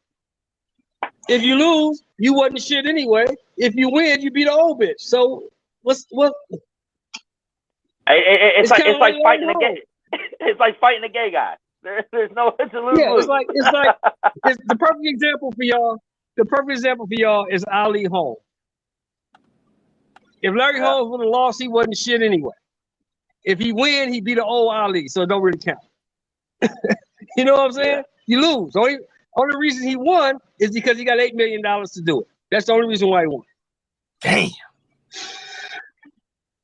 Speaker 4: If you lose, you wasn't shit anyway. If you win, you be the old bitch. So what?
Speaker 3: It's like fighting a gay. It's like fighting a gay guy. There's no. It's a lose-lose.
Speaker 4: Yeah, it's like it's the perfect example for y'all. The perfect example for y'all is Ali Holmes. If Larry Holmes would have lost, he wasn't shit anyway. If he win, he beat the old Ali, so it don't really count. You know what I'm saying?
Speaker 3: Yeah.
Speaker 4: You lose. Only reason he won is because he got $8 million to do it. That's the only reason why he won.
Speaker 2: Damn.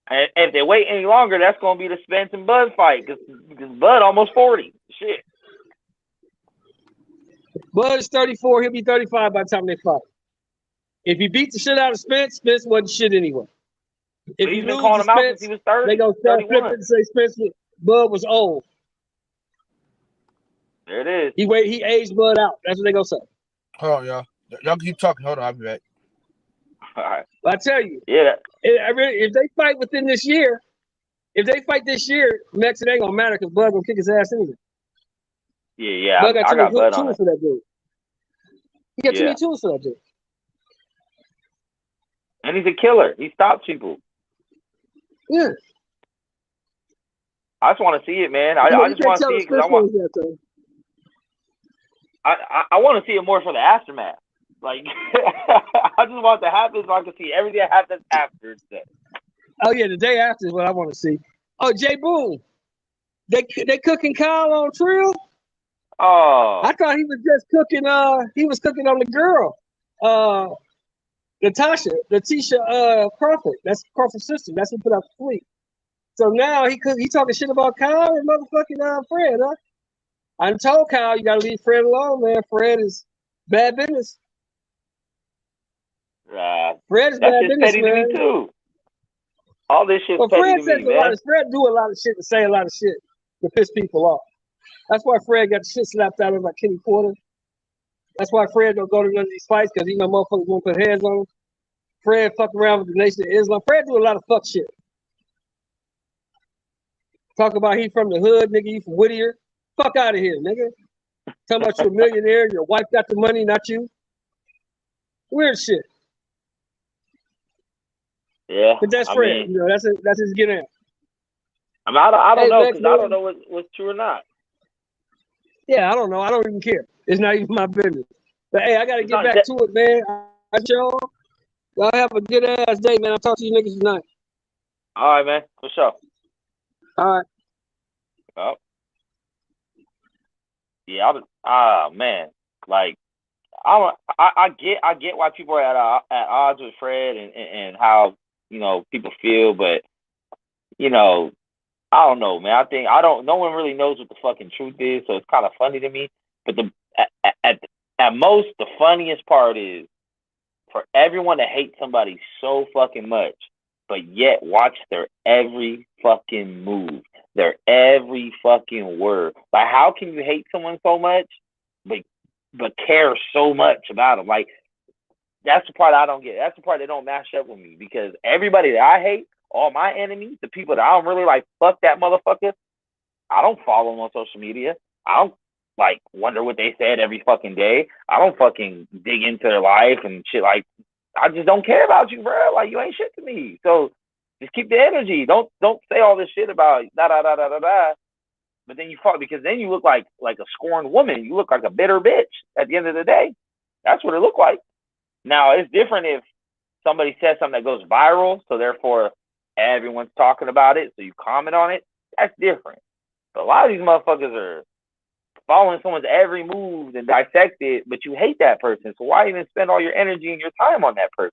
Speaker 3: And if they wait any longer, that's gonna be the Spence and Bud fight because Bud almost 40. Shit.
Speaker 4: Bud is 34. He'll be 35 by the time they fight. If he beat the shit out of Spence, Spence wasn't shit anyway. If
Speaker 3: But
Speaker 4: he
Speaker 3: he's been
Speaker 4: loses
Speaker 3: calling
Speaker 4: to
Speaker 3: him out since
Speaker 4: Spence,
Speaker 3: he was
Speaker 4: they
Speaker 3: 30,
Speaker 4: gonna start flipping
Speaker 3: 31.
Speaker 4: and say Bud was old.
Speaker 3: There it is.
Speaker 4: He aged Bud out. That's what they gonna say.
Speaker 2: Hold on, y'all. Y'all keep talking. Hold on, I'll be back.
Speaker 3: All right.
Speaker 4: But I tell you,
Speaker 3: Yeah.
Speaker 4: if they fight within this year, Mexico ain't gonna matter because Bud gonna kick his ass anyway.
Speaker 3: Yeah.
Speaker 4: Bud got
Speaker 3: I
Speaker 4: too many
Speaker 3: got Bud on
Speaker 4: tools
Speaker 3: it.
Speaker 4: for that dude. He got too many tools for that dude.
Speaker 3: And he's a killer. He stops people.
Speaker 4: Yeah.
Speaker 3: I just want to see it, man. I
Speaker 4: You
Speaker 3: just
Speaker 4: can't
Speaker 3: want to
Speaker 4: tell
Speaker 3: see
Speaker 4: the
Speaker 3: it because
Speaker 4: Spence was that though.
Speaker 3: I want to see it more for the aftermath. Like, I just want it to happen so I can see everything that happens after it's done.
Speaker 4: Oh yeah, the day after is what I want to see. Oh, Jay Boone, they cooking Kyle on Trill.
Speaker 3: Oh,
Speaker 4: I thought he was just cooking. He was cooking on the girl, Letitia Crawford. That's Crawford's sister. That's who put out the tweet. So now he talking shit about Kyle and motherfucking Fred, huh? I told Kyle you gotta leave Fred alone, man. Fred is bad business. Fred is
Speaker 3: that's
Speaker 4: bad
Speaker 3: just
Speaker 4: business,
Speaker 3: petty to me
Speaker 4: man.
Speaker 3: too. All this shit's
Speaker 4: Well,
Speaker 3: petty
Speaker 4: Fred
Speaker 3: to
Speaker 4: says
Speaker 3: me,
Speaker 4: a lot
Speaker 3: man.
Speaker 4: of Fred do a lot of shit and say a lot of shit to piss people off. That's why Fred got the shit slapped out of him by Kenny Porter. That's why Fred don't go to none of these fights because he know motherfuckers won't put hands on him. Fred fuck around with the Nation of Islam. Fred do a lot of fuck shit. Talk about he from the hood, nigga. You from Whittier. Fuck out of here, nigga. Talking about you a millionaire. Your wife got the money, not you. Weird shit.
Speaker 3: Yeah,
Speaker 4: But that's Fred. You know, that's his get in.
Speaker 3: I mean, I don't know
Speaker 4: Max,
Speaker 3: because I don't know what's true or not.
Speaker 4: Yeah, I don't know. I don't even care. It's not even my business. But hey, I gotta get back
Speaker 3: That,
Speaker 4: to it, man. Y'all have a good ass day, man. I'll talk to you niggas tonight.
Speaker 3: all right, man, for sure.
Speaker 4: All right.
Speaker 3: Oh. Yeah, man, like I get why people are at odds with Fred and how people feel, but I don't know, man. No one really knows what the fucking truth is, so it's kind of funny to me. But at most, the funniest part is for everyone to hate somebody so fucking much, but yet watch their every fucking move, their every fucking word. Like, how can you hate someone so much, but care so much about them? Like, that's the part I don't get. That's the part that don't match up with me because everybody that I hate, all my enemies, the people that I don't really like, fuck that motherfucker. I don't follow them on social media. I don't wonder what they said every fucking day. I don't fucking dig into their life and shit. Like, I just don't care about you, bro. Like, you ain't shit to me. So just keep the energy. Don't say all this shit about da da da da da da. But then you fuck because then you look like a scorned woman. You look like a bitter bitch at the end of the day. That's what it looked like. Now it's different if somebody says something that goes viral, so therefore everyone's talking about it, so you comment on it. That's different. But a lot of these motherfuckers are following someone's every move and dissect it, but you hate that person. So why even spend all your energy and your time on that person?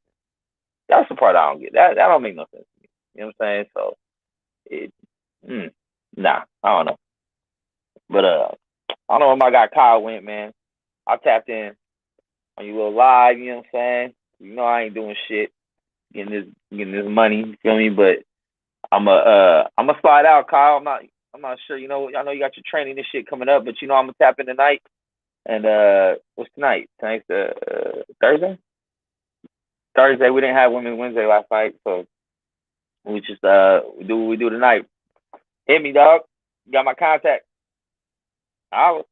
Speaker 3: That's the part I don't get. That don't make no sense to me. You know what I'm saying? So nah, I don't know. But I don't know where my guy Kyle went, man. I tapped in on you little live, you know what I'm saying? You know I ain't doing shit. Getting this money, you feel me? But I'm a slide out, Kyle. I'm not sure. I know you got your training and shit coming up, but I'm gonna tap in tonight. And what's tonight? Tonight's Thursday. Thursday we didn't have Women's Wednesday last night, so we just we do what we do tonight. Hit me, dog. You got my contact. Holla.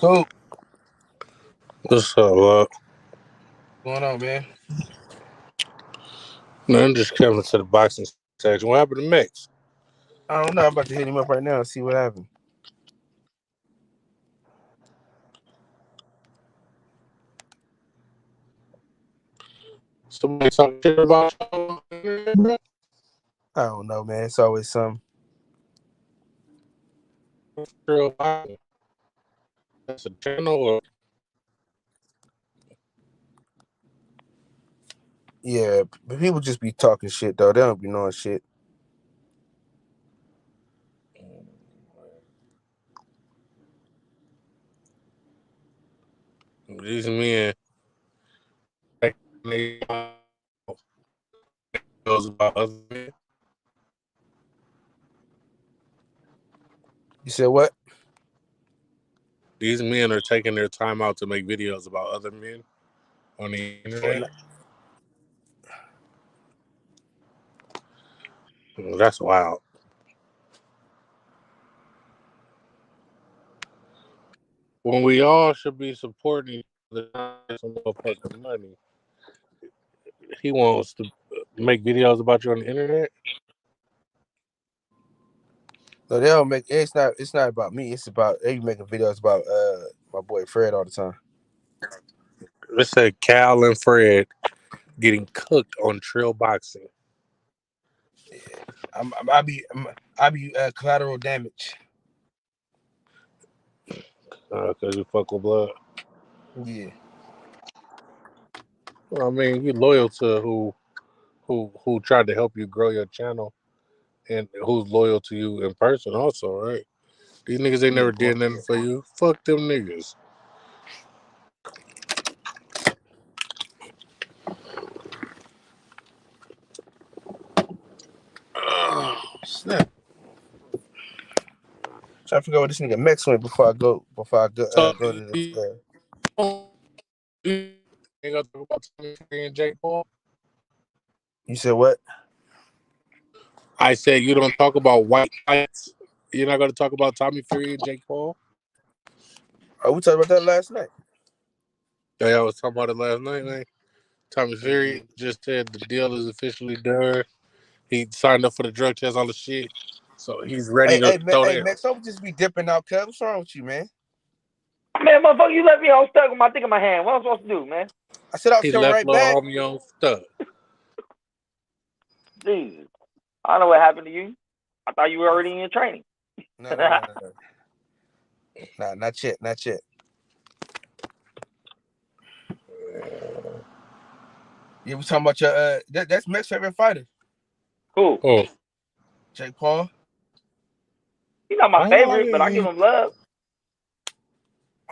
Speaker 2: Cool.
Speaker 5: What's up,
Speaker 2: What's going on, man?
Speaker 5: No, I'm just coming to the boxing section. What happened to Max?
Speaker 2: I don't know. I'm about to hit him up right now and see what happened.
Speaker 5: Somebody talking shit about you, bro?
Speaker 2: I don't know, man. It's always something.
Speaker 5: Real boxing. That's a channel or
Speaker 2: Yeah, but people just be talking shit though. They don't be knowing shit.
Speaker 5: these men they knows about other men.
Speaker 2: You said what?
Speaker 5: These men are taking their time out to make videos about other men on the internet. That's wild. When we all should be supporting the some motherfucking money. He wants to make videos about you on the internet.
Speaker 2: No, they don't make. It's not about me. It's about they be making videos about my boy Fred all the time.
Speaker 5: Let's say Cal and Fred getting cooked on trail boxing.
Speaker 2: I be collateral damage.
Speaker 5: Because you fuck with blood.
Speaker 2: Yeah.
Speaker 5: Well, I mean, you're loyal to who tried to help you grow your channel and who's loyal to you in person also, right? These niggas ain't never did nothing for you. Fuck them niggas.
Speaker 2: Oh, snap. Trying to figure out what this nigga Max went before I go
Speaker 5: So,
Speaker 2: go to the.
Speaker 5: you ain't gonna talk about Tommy Fury and Jake Paul?
Speaker 2: You said what?
Speaker 5: I said you don't talk about white fights. You're not gonna talk about Tommy Fury and Jake Paul?
Speaker 2: Oh, we talked about that last night.
Speaker 5: Yeah, I was talking about it last night, man. Tommy Fury just said the deal is officially done. He signed up for the drug test, all the shit. So he's ready to throw that.
Speaker 2: Max, don't just be dipping out, cuz. What's wrong with you, man?
Speaker 3: Man, motherfucker, you left me all stuck with my thing in my hand. What am I supposed to do, man?
Speaker 2: I said I was
Speaker 5: He
Speaker 2: coming
Speaker 5: left
Speaker 2: right
Speaker 5: little
Speaker 2: back.
Speaker 5: homie on stuck.
Speaker 3: Jesus. I don't know what happened to you. I thought you were already in your training.
Speaker 2: No. Nah, not yet. Yeah, we talking about your that's Max's favorite fighter.
Speaker 3: Cool.
Speaker 5: Oh.
Speaker 2: Jake Paul.
Speaker 3: He's not my favorite, but I give him love.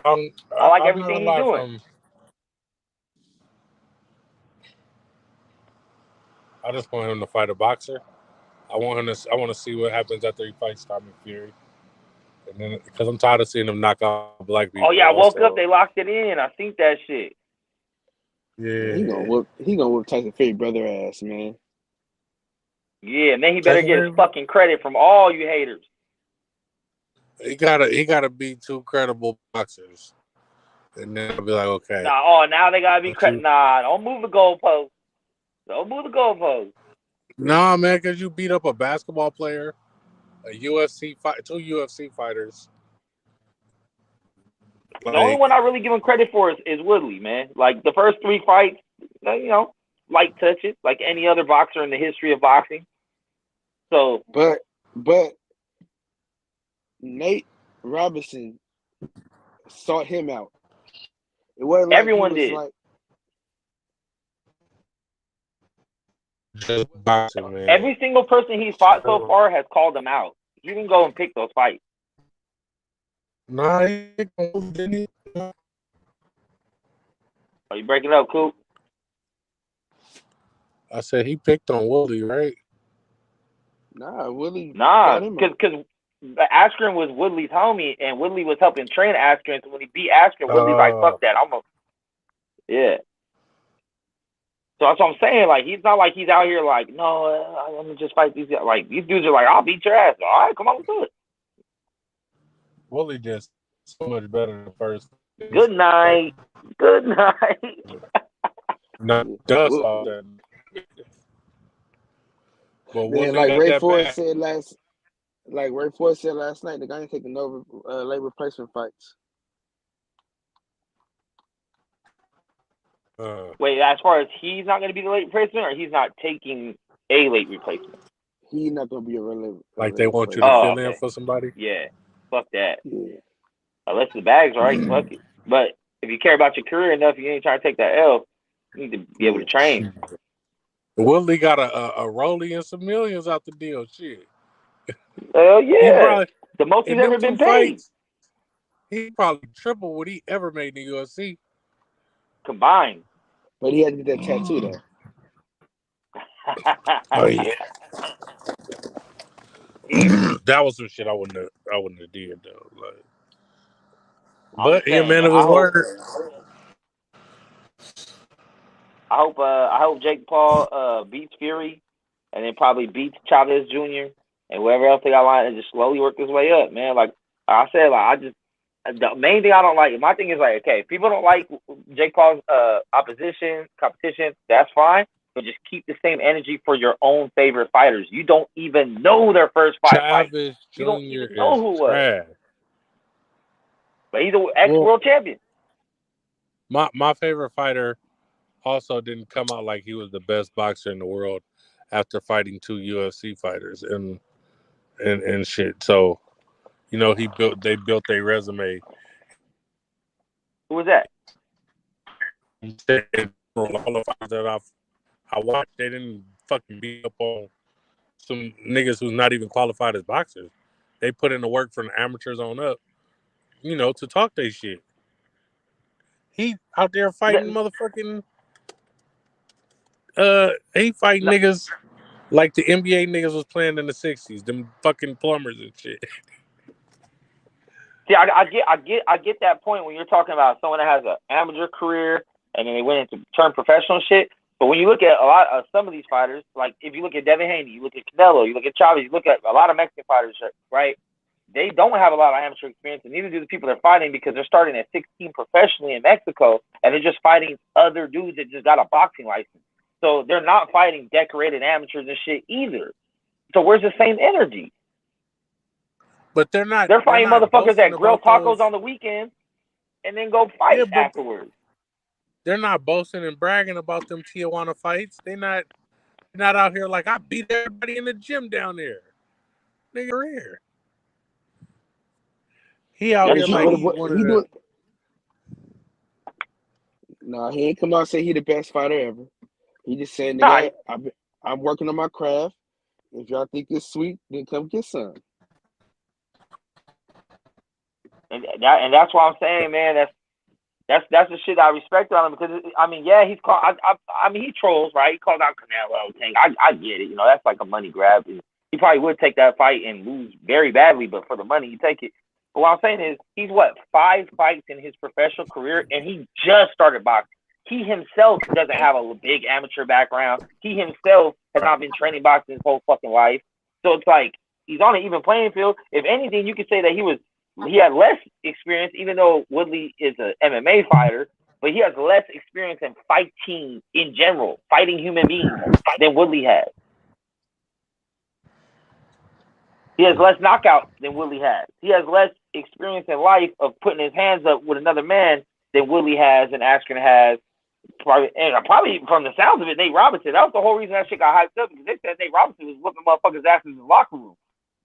Speaker 3: I like everything he's doing.
Speaker 5: I just want him to fight a boxer. I want to see what happens after he fights Tommy Fury. And then because I'm tired of seeing him knock out black people.
Speaker 3: Oh yeah, I woke up, they locked it in. I seen that shit.
Speaker 5: Yeah.
Speaker 4: He gonna whoop Tyson Fury brother ass, man.
Speaker 3: Yeah, man, he better get his fucking credit from all you haters.
Speaker 5: He gotta be two credible boxers. And then I'll be like, okay.
Speaker 3: Now they gotta be credible. Nah, don't move the goalpost.
Speaker 5: Nah, man, because you beat up a basketball player, a UFC fight, two UFC fighters.
Speaker 3: The only one I really give him credit for is Woodley, man. Like the first 3 fights, light touches, like any other boxer in the history of boxing. So,
Speaker 4: but Nate Robinson sought him out. It wasn't like
Speaker 3: everyone
Speaker 4: he was
Speaker 3: did.
Speaker 4: like.
Speaker 5: Just boxing, man.
Speaker 3: Every single person he's fought so far has called him out. You can go and pick those fights.
Speaker 5: Nah, he didn't he?
Speaker 3: Are you breaking up, Coop?
Speaker 5: I said he picked on Woodley, right?
Speaker 4: Nah, Woodley.
Speaker 3: Nah, because Askren was Woodley's homie, and Woodley was helping train Askren. So when he beat Askren, Woodley's like, "Fuck that, yeah." So that's what I'm saying. Like, he's not like he's out here like, no, I'm gonna just fight these guys. Like, these dudes are like, I'll beat your ass. All right, come on, let's do it.
Speaker 5: Woodley just so much better than the first.
Speaker 3: Good night. Good night.
Speaker 5: No, dust
Speaker 4: Well,
Speaker 5: all that. But
Speaker 4: man,
Speaker 5: Woodley got that back.
Speaker 4: Ray Ford said last night, the guy ain't taking no late replacement fights.
Speaker 3: Wait, as far as he's not going to be the late replacement, or he's not taking a late replacement?
Speaker 4: He's not gonna be a relevant.
Speaker 5: Like they want you to fill in for somebody.
Speaker 3: Yeah, fuck that.
Speaker 4: Yeah.
Speaker 3: Unless the bag's right, fuck it. But if you care about your career enough, you ain't trying to take that L. You need to be able to train.
Speaker 5: Woodley got a rollie and some millions out the deal. Shit.
Speaker 3: Hell yeah. The most he's ever been paid.
Speaker 5: Fights, he probably triple what he ever made in the UFC.
Speaker 3: Combined.
Speaker 4: But he had to get that tattoo though.
Speaker 5: Oh yeah. That was some shit I wouldn't have did though. Like, but he a man of his word.
Speaker 3: I hope Jake Paul beats Fury, and then probably beats Chavez Jr. and whoever else they got lined, and just slowly work his way up, man. Like I said, the main thing I don't like. My thing is like, okay, if people don't like Jake Paul's competition, that's fine. But just keep the same energy for your own favorite fighters. You don't even know their first fight. You don't even know who it was. But he's an ex-world champion.
Speaker 5: My favorite fighter also didn't come out like he was the best boxer in the world after fighting 2 UFC fighters and shit. So, you know, they built their resume.
Speaker 3: Who was that?
Speaker 5: All the fighters that I watched, they didn't fucking beat up on some niggas who's not even qualified as boxers. They put in the work from the amateurs on up, you know, to talk their shit. He out there fighting motherfucking he fighting niggas like the NBA niggas was playing in the 60s, them fucking plumbers and shit.
Speaker 3: See, I get that point when you're talking about someone that has an amateur career and then they went into turn professional shit. But when you look at a lot of some of these fighters, like if you look at Devin Haney, you look at Canelo, you look at Chavez, you look at a lot of Mexican fighters, right? They don't have a lot of amateur experience, and neither do the people they're fighting because they're starting at 16 professionally in Mexico, and they're just fighting other dudes that just got a boxing license. So they're not fighting decorated amateurs and shit either. So where's the same energy?
Speaker 5: But they're not.
Speaker 3: They're fighting motherfuckers that grill tacos on the weekend and then go fight afterwards.
Speaker 5: They're not boasting and bragging about them Tijuana fights. They're not out here like I beat everybody in the gym down there. Nigga, here. He out here like he doing.
Speaker 4: No, he ain't come out and say he the best fighter ever. He just saying, nigga, I'm working on my craft. If y'all think it's sweet, then come get some.
Speaker 3: And that's why I'm saying, man, that's the shit I respect on him because I mean, yeah, he's called. I mean, he trolls, right? He called out Canelo. I get it. You know, that's like a money grab. He probably would take that fight and lose very badly, but for the money, you take it. But what I'm saying is, he's 5 fights in his professional career, and he just started boxing. He himself doesn't have a big amateur background. He himself has not been training boxing his whole fucking life. So it's like he's on an even playing field. If anything, you could say that he had less experience, even though Woodley is an MMA fighter, but he has less experience in fighting in general, fighting human beings than Woodley has. He has less knockouts than Woodley has. He has less experience in life of putting his hands up with another man than Woodley has and Askren has. Probably from the sounds of it, Nate Robinson. That was the whole reason that shit got hyped up because they said Nate Robinson was whooping motherfuckers' asses in the locker room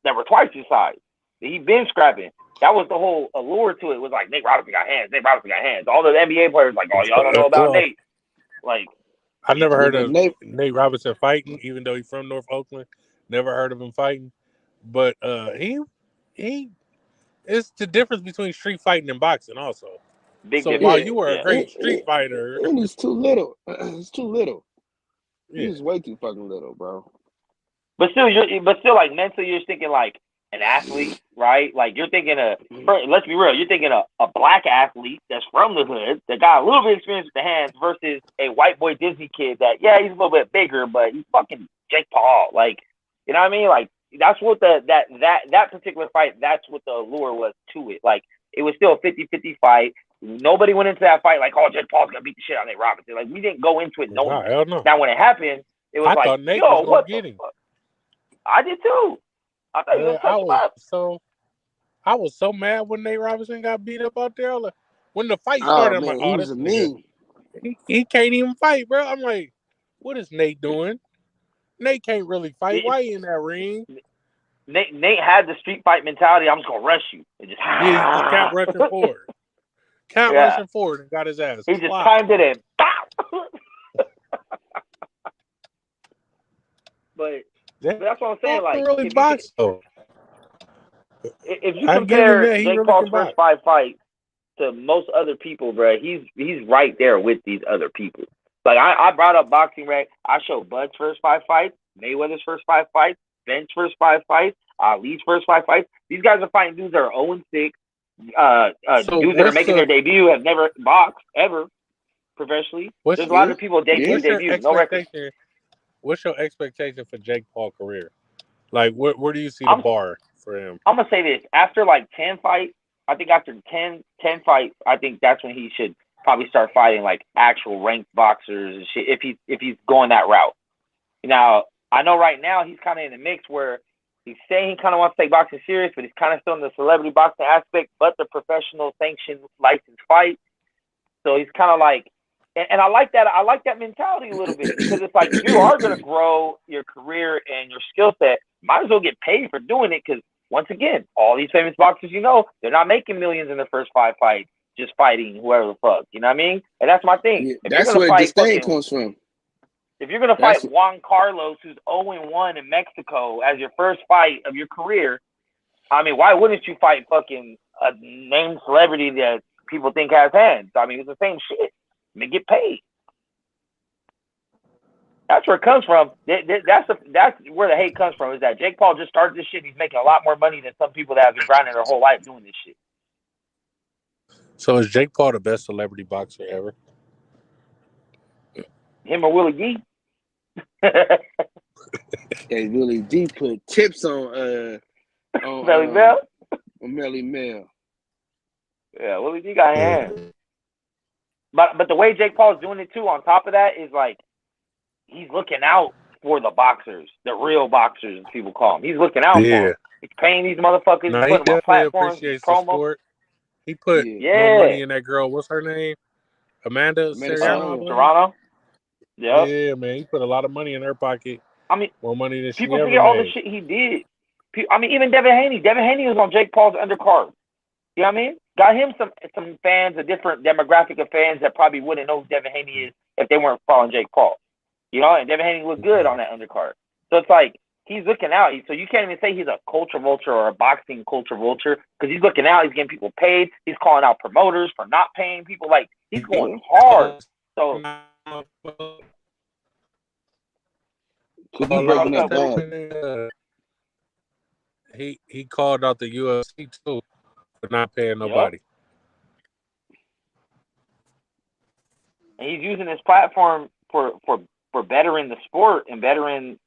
Speaker 3: that were twice his size. He been scrapping. That was the whole allure to it. Was like Nate Robinson got hands. Nate Robinson got hands. All the NBA players like, oh, y'all don't know about Nate. Like,
Speaker 5: I never heard of Nate Robinson fighting, even though he's from North Oakland. Never heard of him fighting. But he it's the difference between street fighting and boxing also.
Speaker 3: Big
Speaker 5: so while you were a great street fighter,
Speaker 4: and he's too little. He's too little. He's way too fucking little, bro.
Speaker 3: But still, like mentally, you're thinking like an athlete, right? Like you're thinking let's be real, you're thinking a black athlete that's from the hood that got a little bit of experience with the hands versus a white boy Disney kid that he's a little bit bigger, but he's fucking Jake Paul. Like, you know what I mean? Like that's what that particular fight, that's what the allure was to it. Like it was still a 50-50 fight. Nobody went into that fight like, oh, Jake Paul's gonna beat the shit out of Nate Robinson. Like we didn't go into it knowing.
Speaker 5: Nah, hell no.
Speaker 3: Now when it happened, it was
Speaker 5: I
Speaker 3: like,
Speaker 5: thought Nate
Speaker 3: yo,
Speaker 5: was gonna
Speaker 3: what
Speaker 5: get
Speaker 3: the
Speaker 5: him.
Speaker 3: fuck? I did too. I thought he was
Speaker 5: I
Speaker 3: touch him up.
Speaker 5: was so mad when Nate Robinson got beat up out there. Like, when the fight
Speaker 4: Oh
Speaker 5: started, I'm
Speaker 4: man,
Speaker 5: like,
Speaker 4: he
Speaker 5: oh,
Speaker 4: was
Speaker 5: this
Speaker 4: a
Speaker 5: nigga,
Speaker 4: mean.
Speaker 5: he can't even fight, bro. I'm like, what is Nate doing? Nate can't really fight. Why he in that ring?
Speaker 3: Nate had the street fight mentality. I'm just gonna rush you. And just
Speaker 5: Yeah, he kept rushing forward. Rushing forward and got his ass.
Speaker 3: He just timed it in. But that's what I'm saying. Like,
Speaker 5: really box though.
Speaker 3: If you
Speaker 5: I give him
Speaker 3: compare
Speaker 5: that. He
Speaker 3: Jake
Speaker 5: really
Speaker 3: Paul's
Speaker 5: can
Speaker 3: first
Speaker 5: box.
Speaker 3: 5 fights to most other people, bro, he's right there with these other people. Like I brought up boxing, right? I showed Bud's first 5 fights, Mayweather's first 5 fights, Ben's first 5 fights, Ali's first 5 fights. These guys are fighting dudes that are 0-6. Dudes that are making their debut have never boxed ever professionally. There's a lot of people debut, no record.
Speaker 5: What's your expectation for Jake Paul's career? Like, where do you see the bar for him?
Speaker 3: I'm gonna say this: after like 10 fights, I think after 10 fights, I think that's when he should probably start fighting like actual ranked boxers and shit. If he's going that route. Now I know right now he's kind of in the mix where he's saying he kind of wants to take boxing serious, but he's kind of still in the celebrity boxing aspect, but the professional sanctioned licensed fight. So he's kind of like, and I like that. I like that mentality a little bit because it's like if you are going to grow your career and your skill set, might as well get paid for doing it because once again, all these famous boxers, they're not making millions in their first 5 fights just fighting whoever the fuck. You know what I mean? And that's my thing.
Speaker 4: Yeah, that's where disdain comes from.
Speaker 3: If you're going to fight Juan Carlos, who's 0-1 in Mexico as your first fight of your career, I mean, why wouldn't you fight fucking a named celebrity that people think has hands? I mean, it's the same shit. I mean, get paid. That's where it comes from. That's where the hate comes from. Is that Jake Paul just started this shit? He's making a lot more money than some people that have been grinding their whole life doing this shit.
Speaker 5: So is Jake Paul the best celebrity boxer ever?
Speaker 3: Him or Willie D?
Speaker 4: Hey, Willie D put tips on
Speaker 3: Melly Mel.
Speaker 4: On Melly Mel.
Speaker 3: Yeah, Willie D got hands. But the way Jake Paul's doing it too, on top of that, is like he's looking out for the boxers, the real boxers, as people call them. He's looking out for them. He's paying these motherfuckers.
Speaker 5: No,
Speaker 3: He's putting them on platforms.
Speaker 5: Appreciates the sport. He put more money in that girl. What's her name? Amanda
Speaker 3: Serrano.
Speaker 5: Yeah, man. He put a lot of money in her pocket.
Speaker 3: I mean,
Speaker 5: more money than
Speaker 3: people
Speaker 5: she ever
Speaker 3: forget all
Speaker 5: made.
Speaker 3: the shit he did. I mean, even Devin Haney. Devin Haney was on Jake Paul's undercard. You know what I mean? Got him some fans, a different demographic of fans that probably wouldn't know who Devin Haney is if they weren't following Jake Paul. And Devin Haney looked good on that undercard. So it's like he's looking out. So you can't even say he's a culture vulture or a boxing culture vulture because he's looking out. He's getting people paid. He's calling out promoters for not paying people. Like he's going hard. So
Speaker 5: he called out the UFC too for not paying nobody.
Speaker 3: And he's using his platform for bettering the sport and bettering,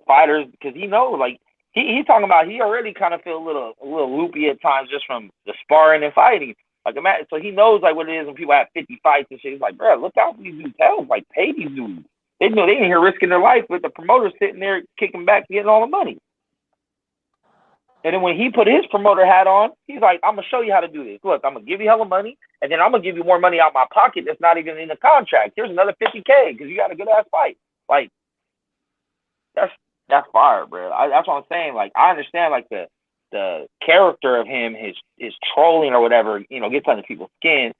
Speaker 3: fighters because he knows, like he's talking about he already kind of feel a little loopy at times just from the sparring and fighting. Like so he knows like what it is when people have 50 fights and shit. He's like, bro, look out for these dudes. Hell, like pay these dudes. They know they ain't here risking their life, but the promoter's sitting there kicking back, getting all the money. And then when he put his promoter hat on, he's like, I'm going to show you how to do this. Look, I'm going to give you hella money, and then I'm going to give you more money out my pocket that's not even in the contract. Here's another $50K because you got a good-ass fight. Like, that's fire, bro. That's what I'm saying. Like, I understand, like, the character of him, his trolling or whatever, gets under people's skin.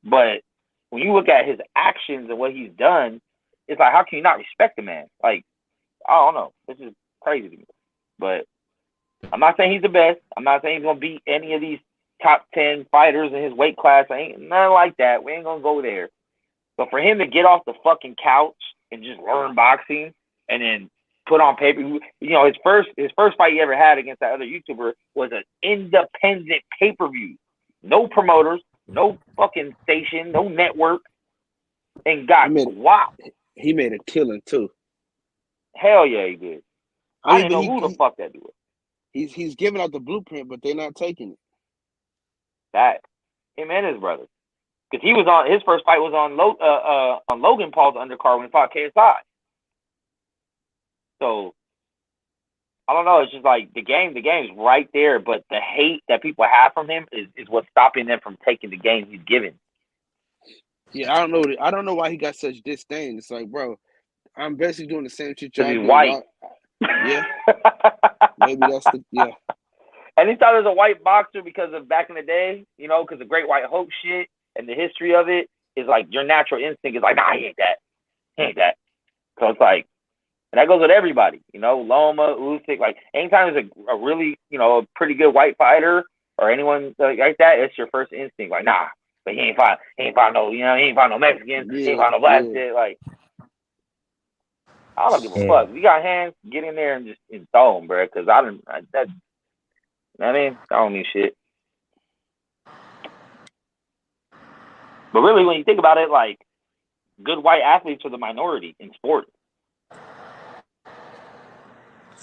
Speaker 3: But when you look at his actions and what he's done, it's like, how can you not respect the man? Like, I don't know. This is crazy to me. But I'm not saying he's the best. I'm not saying he's going to beat any of these top 10 fighters in his weight class. Ain't nothing like that. We ain't going to go there. But for him to get off the fucking couch and just learn boxing and then put on paper, his first fight he ever had against that other YouTuber was an independent pay-per-view. No promoters, no fucking station, no network. And wow.
Speaker 4: He made a killing too.
Speaker 3: Hell yeah, he did. I didn't know who the fuck that dude was.
Speaker 4: He's giving out the blueprint, but they're not taking it.
Speaker 3: That him and his brother, because he was on his first fight was on Logan Paul's undercard when he fought KSI. So I don't know. It's just like the game is right there, but the hate that people have from him is what's stopping them from taking the game he's given.
Speaker 2: Yeah, I don't know why he got such disdain. It's like, bro, I'm basically doing the same shit y'all
Speaker 3: Because he's
Speaker 2: doing.
Speaker 3: white.
Speaker 2: Yeah. Maybe that's the
Speaker 3: And he thought it was a white boxer because of back in the day, because the Great White Hope shit and the history of it is like your natural instinct is like, nah, he ain't that. He ain't that. So it's like, and that goes with everybody, Loma, Usyk. Like anytime there's a really, a pretty good white fighter or anyone like that, it's your first instinct. Like, nah, but he ain't fight no, he ain't fight no Mexicans, he ain't fight no black shit. Like, I don't give a fuck. If you got hands, get in there and just throw them, bro. Because I don't mean shit. But really, when you think about it, like, good white athletes are the minority in sports.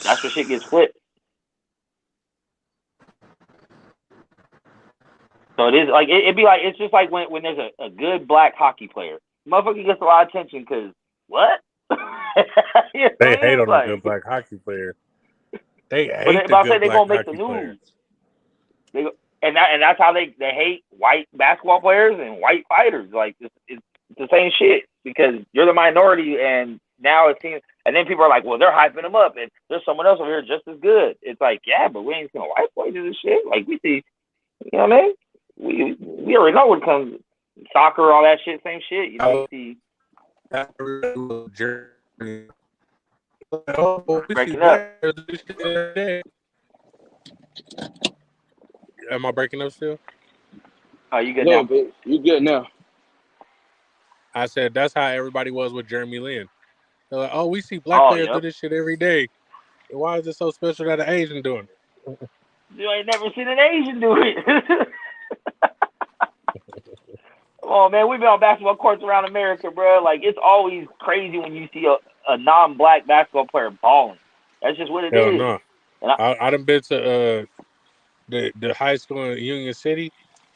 Speaker 3: That's where shit gets flipped. So it is like it'd be like it's just like when there's a good black hockey player, motherfucker gets a lot of attention because what?
Speaker 5: They hate on the good black hockey player. They hate the good black hockey players.
Speaker 3: And that's how they hate white basketball players and white fighters. Like it's the same shit because you're the minority, and now it seems. And then people are like, well, they're hyping them up, and there's someone else over here just as good. It's like, yeah, but we ain't seen white players and shit. Like we see, you know what I mean? We already know when it comes to soccer, all that shit, same shit. You see. Breaking up.
Speaker 5: Am I breaking up still?
Speaker 3: Oh, you good now?
Speaker 2: You good now.
Speaker 5: I said that's how everybody was with Jeremy Lin. They're like, oh, we see black players do this shit every day. Why is it so special that an Asian doing it?
Speaker 3: You ain't never seen an Asian do it. Oh man, we've been on basketball courts around America, bro. Like it's always crazy when you see a non-black basketball player balling. That's just what it is.
Speaker 5: No. I done been to the high school in Union City.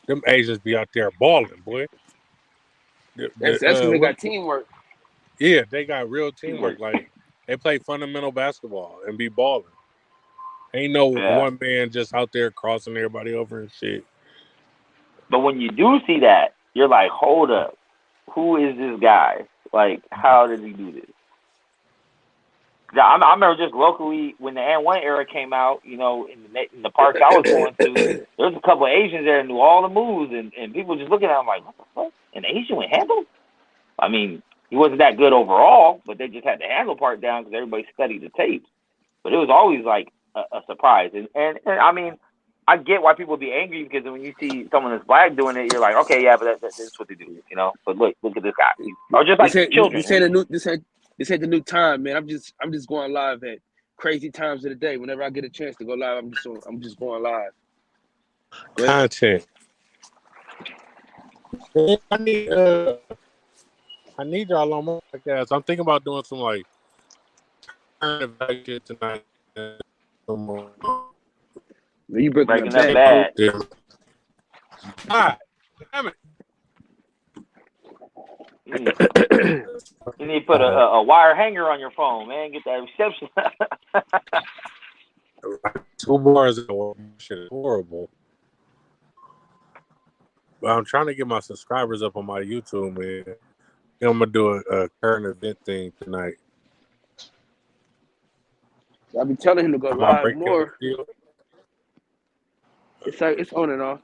Speaker 5: Them Asians be out there balling, boy.
Speaker 2: That's because they got teamwork.
Speaker 5: Yeah, they got real teamwork. Like they play fundamental basketball and be balling. Ain't no one man just out there crossing everybody over and shit.
Speaker 3: But when you do see that, you're like, hold up, who is this guy? Like, how did he do this? I remember just locally when the N1 era came out, in the parks I was going to, there was a couple of Asians there that knew all the moves, and people just looking at him like, what the fuck? An Asian with handle? I mean, he wasn't that good overall, but they just had the handle part down because everybody studied the tapes. But it was always like a surprise, and I mean, I get why people be angry because when you see someone that's black doing it, you're like, okay, yeah, but that's what they do, But look at this guy, or just like children.
Speaker 2: This ain't the new time, man. I'm just going live at crazy times of the day. Whenever I get a chance to go live, I'm just going live.
Speaker 5: Content. I need y'all on my podcast. I'm thinking about doing some like shit tonight.
Speaker 2: You breaking
Speaker 3: up bad.
Speaker 5: Ah, damn it.
Speaker 3: You need to put a wire hanger on your phone, man. Get that reception.
Speaker 5: 2 bars of shit is horrible. But I'm trying to get my subscribers up on my YouTube, man. I'm gonna do a current event thing tonight.
Speaker 2: I've been telling him to go live more. It's like it's on and off.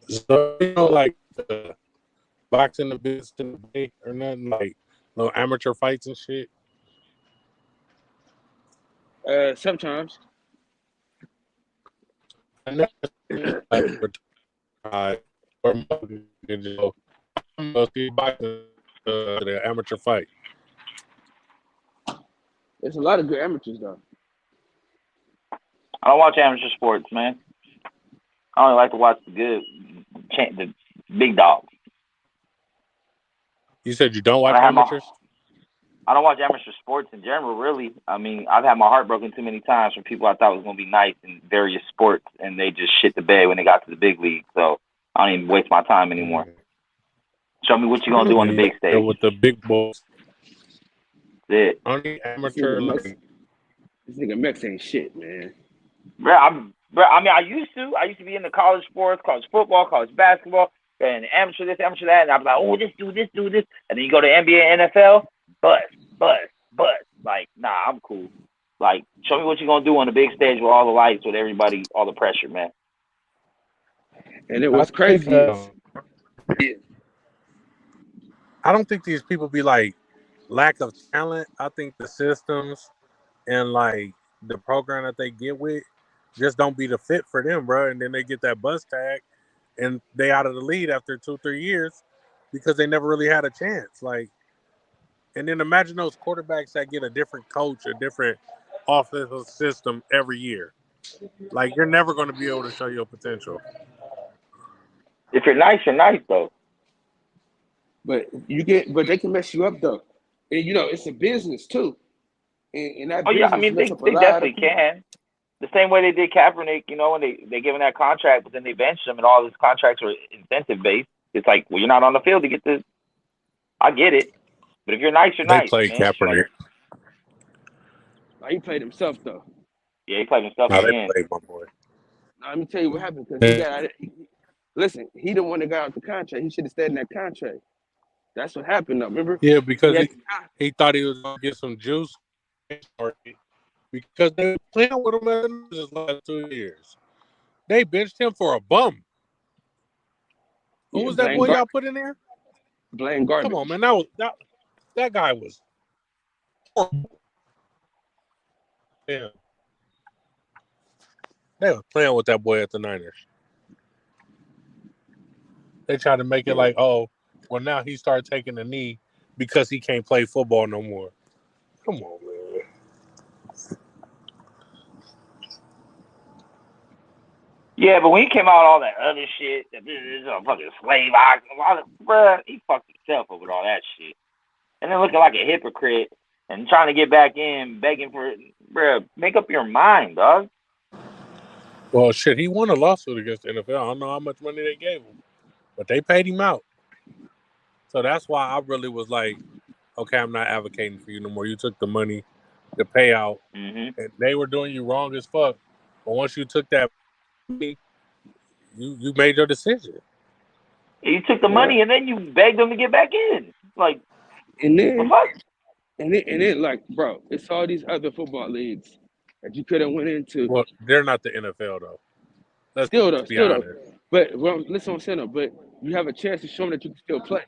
Speaker 5: So like boxing the business in the day or nothing, like no amateur fights and shit.
Speaker 2: Sometimes.
Speaker 5: The amateur fight.
Speaker 2: There's a lot of good amateurs though.
Speaker 3: I don't watch amateur sports, man. I only like to watch the big dogs.
Speaker 5: You said you don't watch
Speaker 3: I have my
Speaker 5: amateurs?
Speaker 3: I don't watch amateur sports in general, really. I mean, I've had my heart broken too many times from people I thought was going to be nice in various sports, and they just shit the bed when they got to the big league. So I don't even waste my time anymore. Show me what you're going to do on the big stage.
Speaker 5: With the big boys.
Speaker 3: That's it.
Speaker 5: Only amateur.
Speaker 2: This nigga Mex ain't shit, man.
Speaker 3: I mean, I used to be into college sports, college football, college basketball, and amateur this, amateur that, and I was like, oh, do this, and then you go to NBA, NFL, bust. Like, nah, I'm cool. Like, show me what you're gonna do on the big stage with all the lights, with everybody, all the pressure, man.
Speaker 2: And it was crazy.
Speaker 5: I don't think these people be like lack of talent. I think the systems and like the program that they get with just don't be the fit for them, bro. And then they get that bus tag, and they out of the lead after 2-3 years because they never really had a chance. Like, and then imagine those quarterbacks that get a different coach, a different offensive system every year. Like, you're never going to be able to show your potential.
Speaker 3: If you're nice though.
Speaker 2: But they can mess you up though, and you know it's a business too. And that business
Speaker 3: I mean, they
Speaker 2: definitely
Speaker 3: can. The same way they did Kaepernick, you know, when they gave him that contract, but then they benched him, and all his contracts were incentive based. It's like, well, you're not on the field to get this. I get it, but if you're nice, you're nice.
Speaker 5: They played Kaepernick.
Speaker 2: He played himself though.
Speaker 3: Yeah, he played himself.
Speaker 5: No, they played my boy.
Speaker 2: Now, let me tell you what happened because listen, he the one that got out the contract. He should have stayed in that contract. That's what happened though. Remember?
Speaker 5: Yeah, because he thought he was gonna get some juice because they were playing with him in his last 2 years. They benched him for a bum. Who was that boy y'all put in there?
Speaker 2: Blaine Garbage.
Speaker 5: Come on, man. That guy was horrible. Yeah. They were playing with that boy at the Niners. They tried to make it like, oh, well, now he started taking a knee because he can't play football no more. Come on, man.
Speaker 3: Yeah, but when he came out all that other shit, that this is a fucking slave, bruh, he fucked himself up with all that shit. And then looking like a hypocrite and trying to get back in, begging for it. Bruh, make up your mind, dog.
Speaker 5: Well, shit, he won a lawsuit against the NFL. I don't know how much money they gave him, but they paid him out. So that's why I really was like, okay, I'm not advocating for you no more. You took the money, the payout, and they were doing you wrong as fuck. But once you took that money, you made your decision.
Speaker 3: You took the money and then you begged them to get back in. Like,
Speaker 2: and then,
Speaker 3: the fuck?
Speaker 2: And then, like, bro, it's all these other football leagues that you could have went into.
Speaker 5: Well, they're not the NFL though. Let's
Speaker 2: be
Speaker 5: honest.
Speaker 2: Though. But listen, what I'm saying though. But you have a chance to show them that you can still play.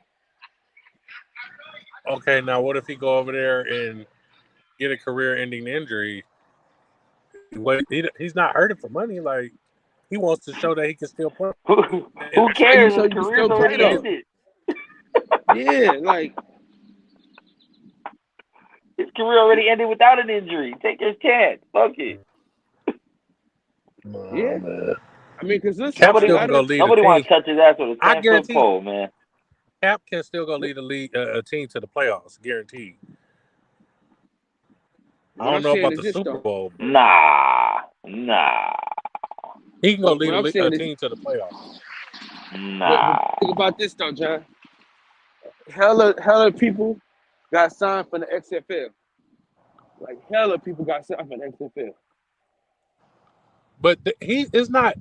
Speaker 5: Okay, now what if he go over there and get a career-ending injury? He's not hurting for money. Like, he wants to show that he can still play.
Speaker 3: Who cares? His career's already ended.
Speaker 2: Yeah, like
Speaker 3: his career already ended without an injury. Take your chance. Fuck it.
Speaker 2: Yeah, man. I mean, because listen,
Speaker 3: nobody wants to touch his ass with a 10-foot pole, man.
Speaker 5: Cap can still go lead a team to the playoffs, guaranteed. I don't know about the Super Bowl.
Speaker 3: Nah.
Speaker 5: He can go lead a team to the playoffs.
Speaker 3: Nah.
Speaker 2: Think about this though, John. Hella people got signed for the XFL. Like hella people got signed for the XFL.
Speaker 5: But he's not.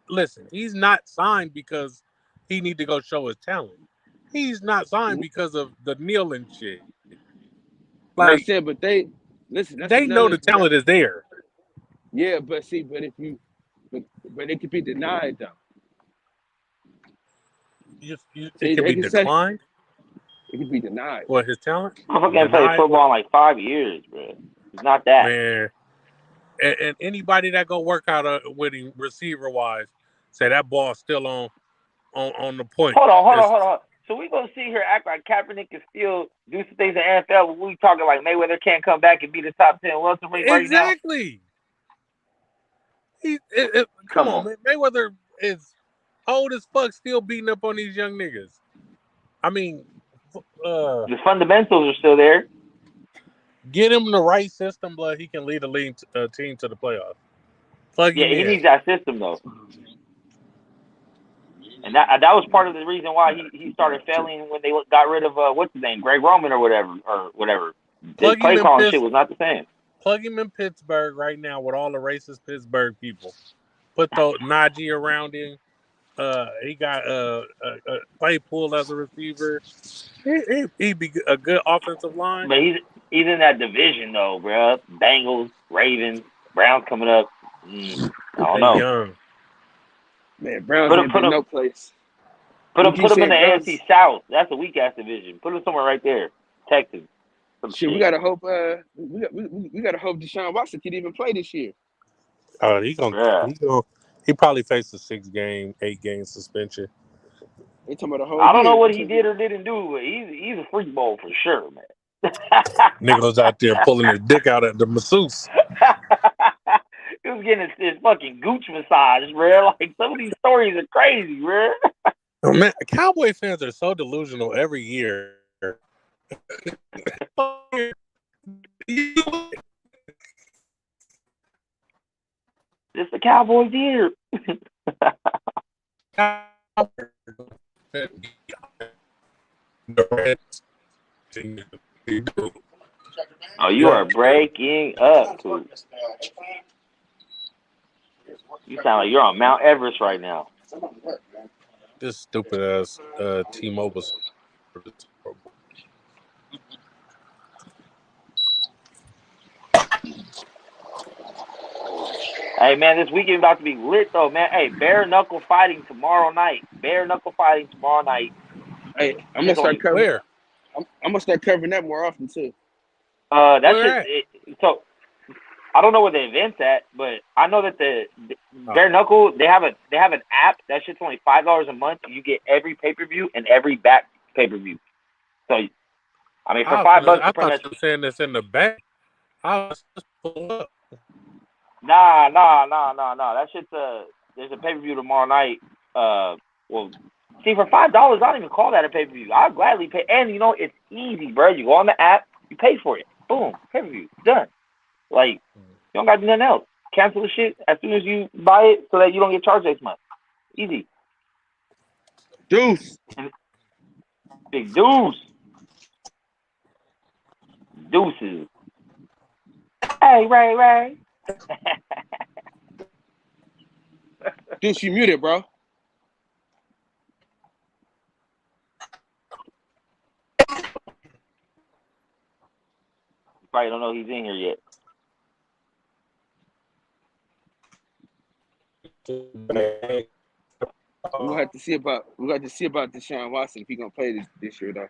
Speaker 5: Listen, he's not signed because he need to go show his talent. He's not signed because of the kneeling shit.
Speaker 2: Like I said, but they
Speaker 5: know the talent is there.
Speaker 2: Yeah, but it could be denied though.
Speaker 5: It can be declined.
Speaker 2: It could be denied.
Speaker 5: What, his talent?
Speaker 3: I'm gonna play football in like 5 years, bro. It's not that.
Speaker 5: Man. And anybody that go work out with him receiver wise, say that ball's still on the point.
Speaker 3: Hold on. So we gonna sit here act like Kaepernick can still do some things in the NFL when we talking like Mayweather can't come back and be the top 10 welterweight right now?
Speaker 5: Exactly. Come on, man. Mayweather is old as fuck, still beating up on these young niggas. I mean,
Speaker 3: the fundamentals are still there.
Speaker 5: Get him the right system, blood. He can lead a team to the playoffs. Plug him
Speaker 3: He
Speaker 5: in.
Speaker 3: needs that system though, and that was part of the reason why he started failing when they got rid of what's his name, Greg Roman or whatever. His play calling shit was not the same.
Speaker 5: Plug him in Pittsburgh right now with all the racist Pittsburgh people. Put Najee around him. He got Claypool as a receiver. He'd be a good offensive line.
Speaker 3: But he's in that division though, bro. Bengals, Ravens, Browns coming up. I don't know.
Speaker 5: Young.
Speaker 2: Man, Browns ain't been no place.
Speaker 3: Put him in the AFC South. That's a weak ass division. Put him somewhere right there. Texas.
Speaker 2: Shit, we gotta hope. We gotta hope Deshaun Watson can even play this year.
Speaker 5: Oh, he probably faced a 8-game suspension.
Speaker 2: They talking about the whole
Speaker 3: I don't
Speaker 2: year.
Speaker 3: know what he did or didn't do, but he's a freak bowl for sure, man.
Speaker 5: Nigga was out there pulling his dick out at the masseuse.
Speaker 3: He was getting his fucking gooch massage, bro. Like, some of these stories are crazy, bro.
Speaker 5: Oh, man, Cowboy fans are so delusional every year.
Speaker 3: It's the Cowboys' year. Oh, you are breaking up, too. You sound like you're on Mount Everest right now.
Speaker 5: This stupid ass T-Mobile.
Speaker 3: Hey, man, this weekend about to be lit, though, man. Hey, bare knuckle fighting tomorrow night. Hey,
Speaker 2: I'm gonna start covering. Where? I'm gonna start covering that more often too.
Speaker 3: So I don't know where the event's at, but I know that the bare knuckle they have an app. That shit's only $5 a month. You get every pay-per-view and every back pay-per-view. So I mean, for $5,
Speaker 5: I thought you were saying this in the back. I was just pull up.
Speaker 3: Nah. That shit's there's a pay-per-view tomorrow night. See, for $5, I don't even call that a pay-per-view. I'll gladly pay. And, it's easy, bro. You go on the app, you pay for it. Boom, pay-per-view, done. Like, you don't got to do nothing else. Cancel the shit as soon as you buy it so that you don't get charged next month. Easy.
Speaker 2: Deuce.
Speaker 3: Big deuce. Deuces. Hey, Ray.
Speaker 2: Deuce, you muted, bro.
Speaker 3: Probably don't know he's in here yet.
Speaker 2: We're gonna have to see about Deshaun Watson if he's gonna play this year though.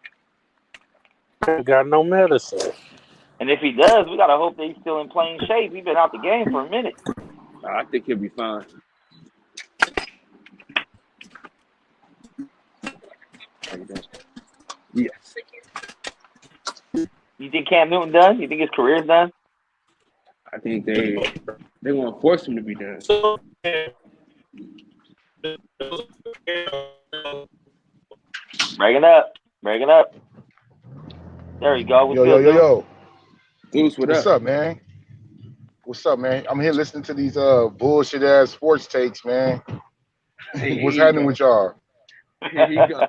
Speaker 5: He got no medicine.
Speaker 3: And if he does, we gotta hope that he's still in playing shape. He's been out the game for a minute.
Speaker 2: I think he'll be fine. Yes.
Speaker 3: You think Cam Newton done? You think his career's done?
Speaker 2: I think they want to force him to be done.
Speaker 3: Breaking up. There you go.
Speaker 6: Yo.
Speaker 2: Deuce,
Speaker 6: What's up, man? I'm here listening to these bullshit ass sports takes, man. What's happening with y'all?
Speaker 2: Here you go.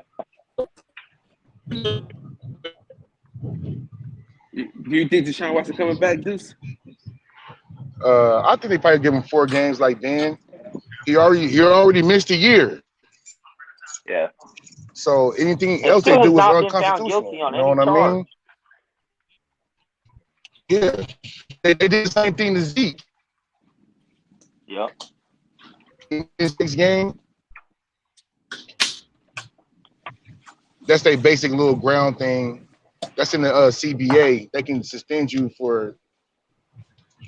Speaker 2: Do you think Deshaun Watson coming back, Deuce?
Speaker 6: I think they probably give him 4 games like Ben. He already missed a year.
Speaker 3: Yeah.
Speaker 6: So anything else they do is unconstitutional. You know what I mean? Yeah. They did the same thing to Zeke.
Speaker 3: Yeah.
Speaker 6: In his 6th game. That's their basic little ground thing. That's in the CBA. They can suspend you for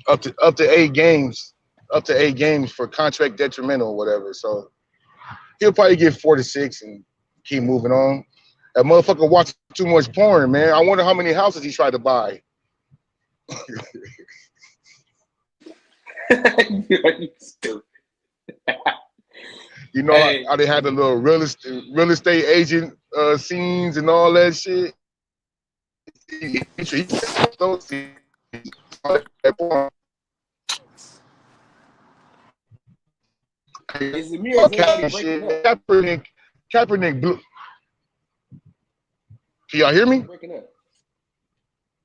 Speaker 6: up to 8 games. Up to 8 games for contract detrimental or whatever. So he'll probably get 4 to 6 and keep moving on. That motherfucker watches too much porn, man. I wonder how many houses he tried to buy.
Speaker 2: You stupid.
Speaker 6: You know
Speaker 2: Hey,
Speaker 6: how they had the little real estate agent scenes and all that shit. He those scenes.
Speaker 2: is Zamir, is
Speaker 6: Fuck
Speaker 2: everybody
Speaker 6: Kaepernick
Speaker 2: breaking
Speaker 6: shit.
Speaker 2: up?
Speaker 6: Kaepernick blew. Can y'all hear me?
Speaker 2: Breaking up.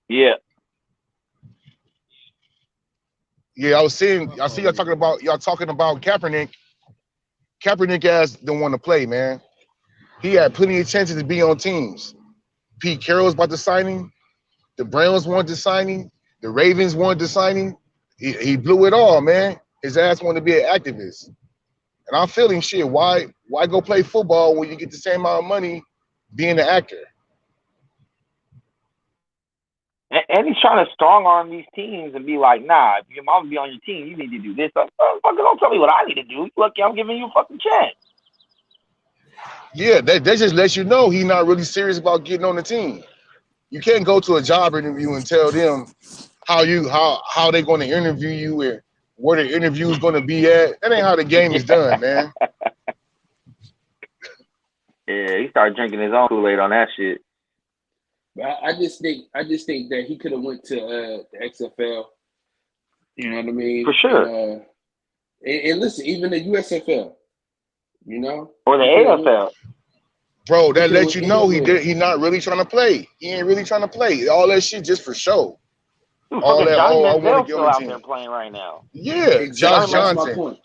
Speaker 3: Yeah.
Speaker 6: Yeah, I was saying. I see y'all talking about Kaepernick. Kaepernick ass don't want to play, man. He had plenty of chances to be on teams. Pete Carroll's about to sign him. The Browns wanted to sign him. The Ravens wanted to sign him. He blew it all, man. His ass wanted to be an activist. And I'm feeling shit. Why go play football when you get the same amount of money being an actor?
Speaker 3: And he's trying to strong arm these teams and be like, nah, if your mama be on your team, you need to do this. Fucker, don't tell me what I need to do. Lucky I'm giving you a fucking chance.
Speaker 6: Yeah, that just lets you know he's not really serious about getting on the team. You can't go to a job interview and tell them how they're going to interview you and where the interview is going to be at. That ain't how the game is done, man.
Speaker 3: Yeah, he started drinking his own Kool-Aid on that shit.
Speaker 2: I just think that he could have went to the XFL. You know what I mean?
Speaker 3: For sure.
Speaker 2: And listen, even the USFL. You know,
Speaker 3: or the AFL.
Speaker 6: Bro, that lets you know he not really trying to play. He ain't really trying to play. All that shit just for show.
Speaker 3: Dude,
Speaker 6: All
Speaker 3: fucking
Speaker 6: that.
Speaker 3: Johnny
Speaker 6: I want to
Speaker 3: Manziel's
Speaker 6: get on
Speaker 3: still
Speaker 6: the
Speaker 3: out
Speaker 6: team.
Speaker 3: there playing right now.
Speaker 6: Yeah,
Speaker 2: exactly.
Speaker 6: Josh
Speaker 2: That's
Speaker 6: Johnson.
Speaker 2: my point.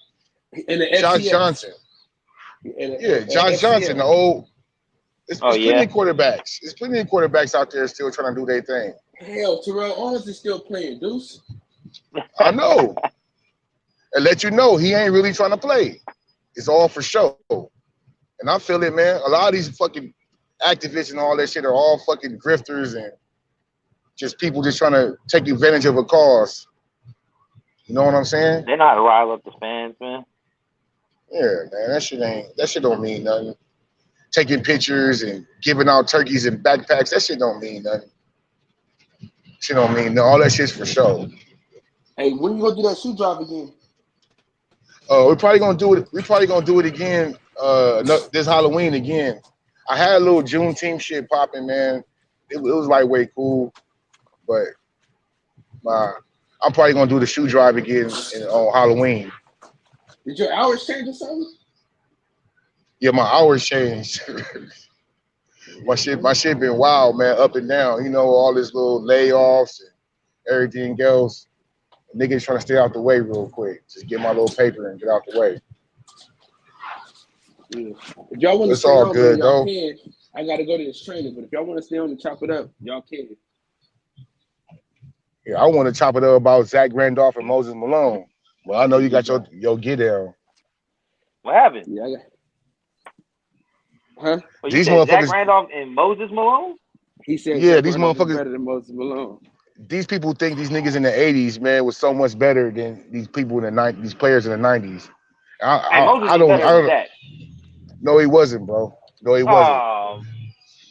Speaker 2: And the
Speaker 6: Josh
Speaker 2: FCS.
Speaker 6: Johnson. Josh
Speaker 2: FCS.
Speaker 6: Johnson. The old. It's plenty
Speaker 3: yeah.
Speaker 6: of quarterbacks. There's plenty of quarterbacks out there still trying to do their thing.
Speaker 2: Hell, Terrell Owens is still playing, Deuce.
Speaker 6: I know. And let you know he ain't really trying to play. It's all for show. And I feel it, man. A lot of these fucking activists and all that shit are all fucking grifters and just people just trying to take advantage of a cause. You know what I'm saying?
Speaker 3: They're not to rile up the fans, man.
Speaker 6: Yeah, man. That shit don't mean nothing. Taking pictures and giving out turkeys and backpacks, that shit don't mean nothing. Shit don't mean no. All that shit's for show.
Speaker 2: Hey, when you gonna do that shoe drop again?
Speaker 6: We're probably gonna do it. We're probably gonna do it again. This Halloween again. I had a little Juneteenth shit popping, man. It was lightweight cool, but I'm probably gonna do the shoe drive again on Halloween.
Speaker 2: Did your hours change or something?
Speaker 6: Yeah, my hours changed. my shit been wild, man, up and down. You know, all this little layoffs and everything else. Niggas trying to stay out the way real quick. Just get my little paper and get out the way.
Speaker 2: Yeah. If y'all want to
Speaker 6: It's
Speaker 2: stay
Speaker 6: all
Speaker 2: on,
Speaker 6: good,
Speaker 2: man, y'all
Speaker 6: though.
Speaker 2: can. I gotta go to this training, but if y'all want to stay on and chop it up, y'all can.
Speaker 6: Yeah, I want to chop it up about Zach Randolph and Moses Malone. Well, I know you got your get down.
Speaker 3: What happened?
Speaker 2: Yeah, I got. Huh?
Speaker 3: Well,
Speaker 6: These
Speaker 3: you said Zach
Speaker 6: motherfuckers.
Speaker 3: Randolph and Moses Malone?
Speaker 2: He said,
Speaker 6: Yeah,
Speaker 2: Zach
Speaker 6: these
Speaker 2: Randolph is
Speaker 6: motherfuckers.
Speaker 2: better than Moses Malone.
Speaker 6: These people think these niggas in the '80s, man, was so much better than these people in the '90s. These players in the '90s.
Speaker 3: Hey, Moses
Speaker 6: I
Speaker 3: was
Speaker 6: don't.
Speaker 3: better than Zach.
Speaker 6: No, he wasn't, bro. No, he wasn't.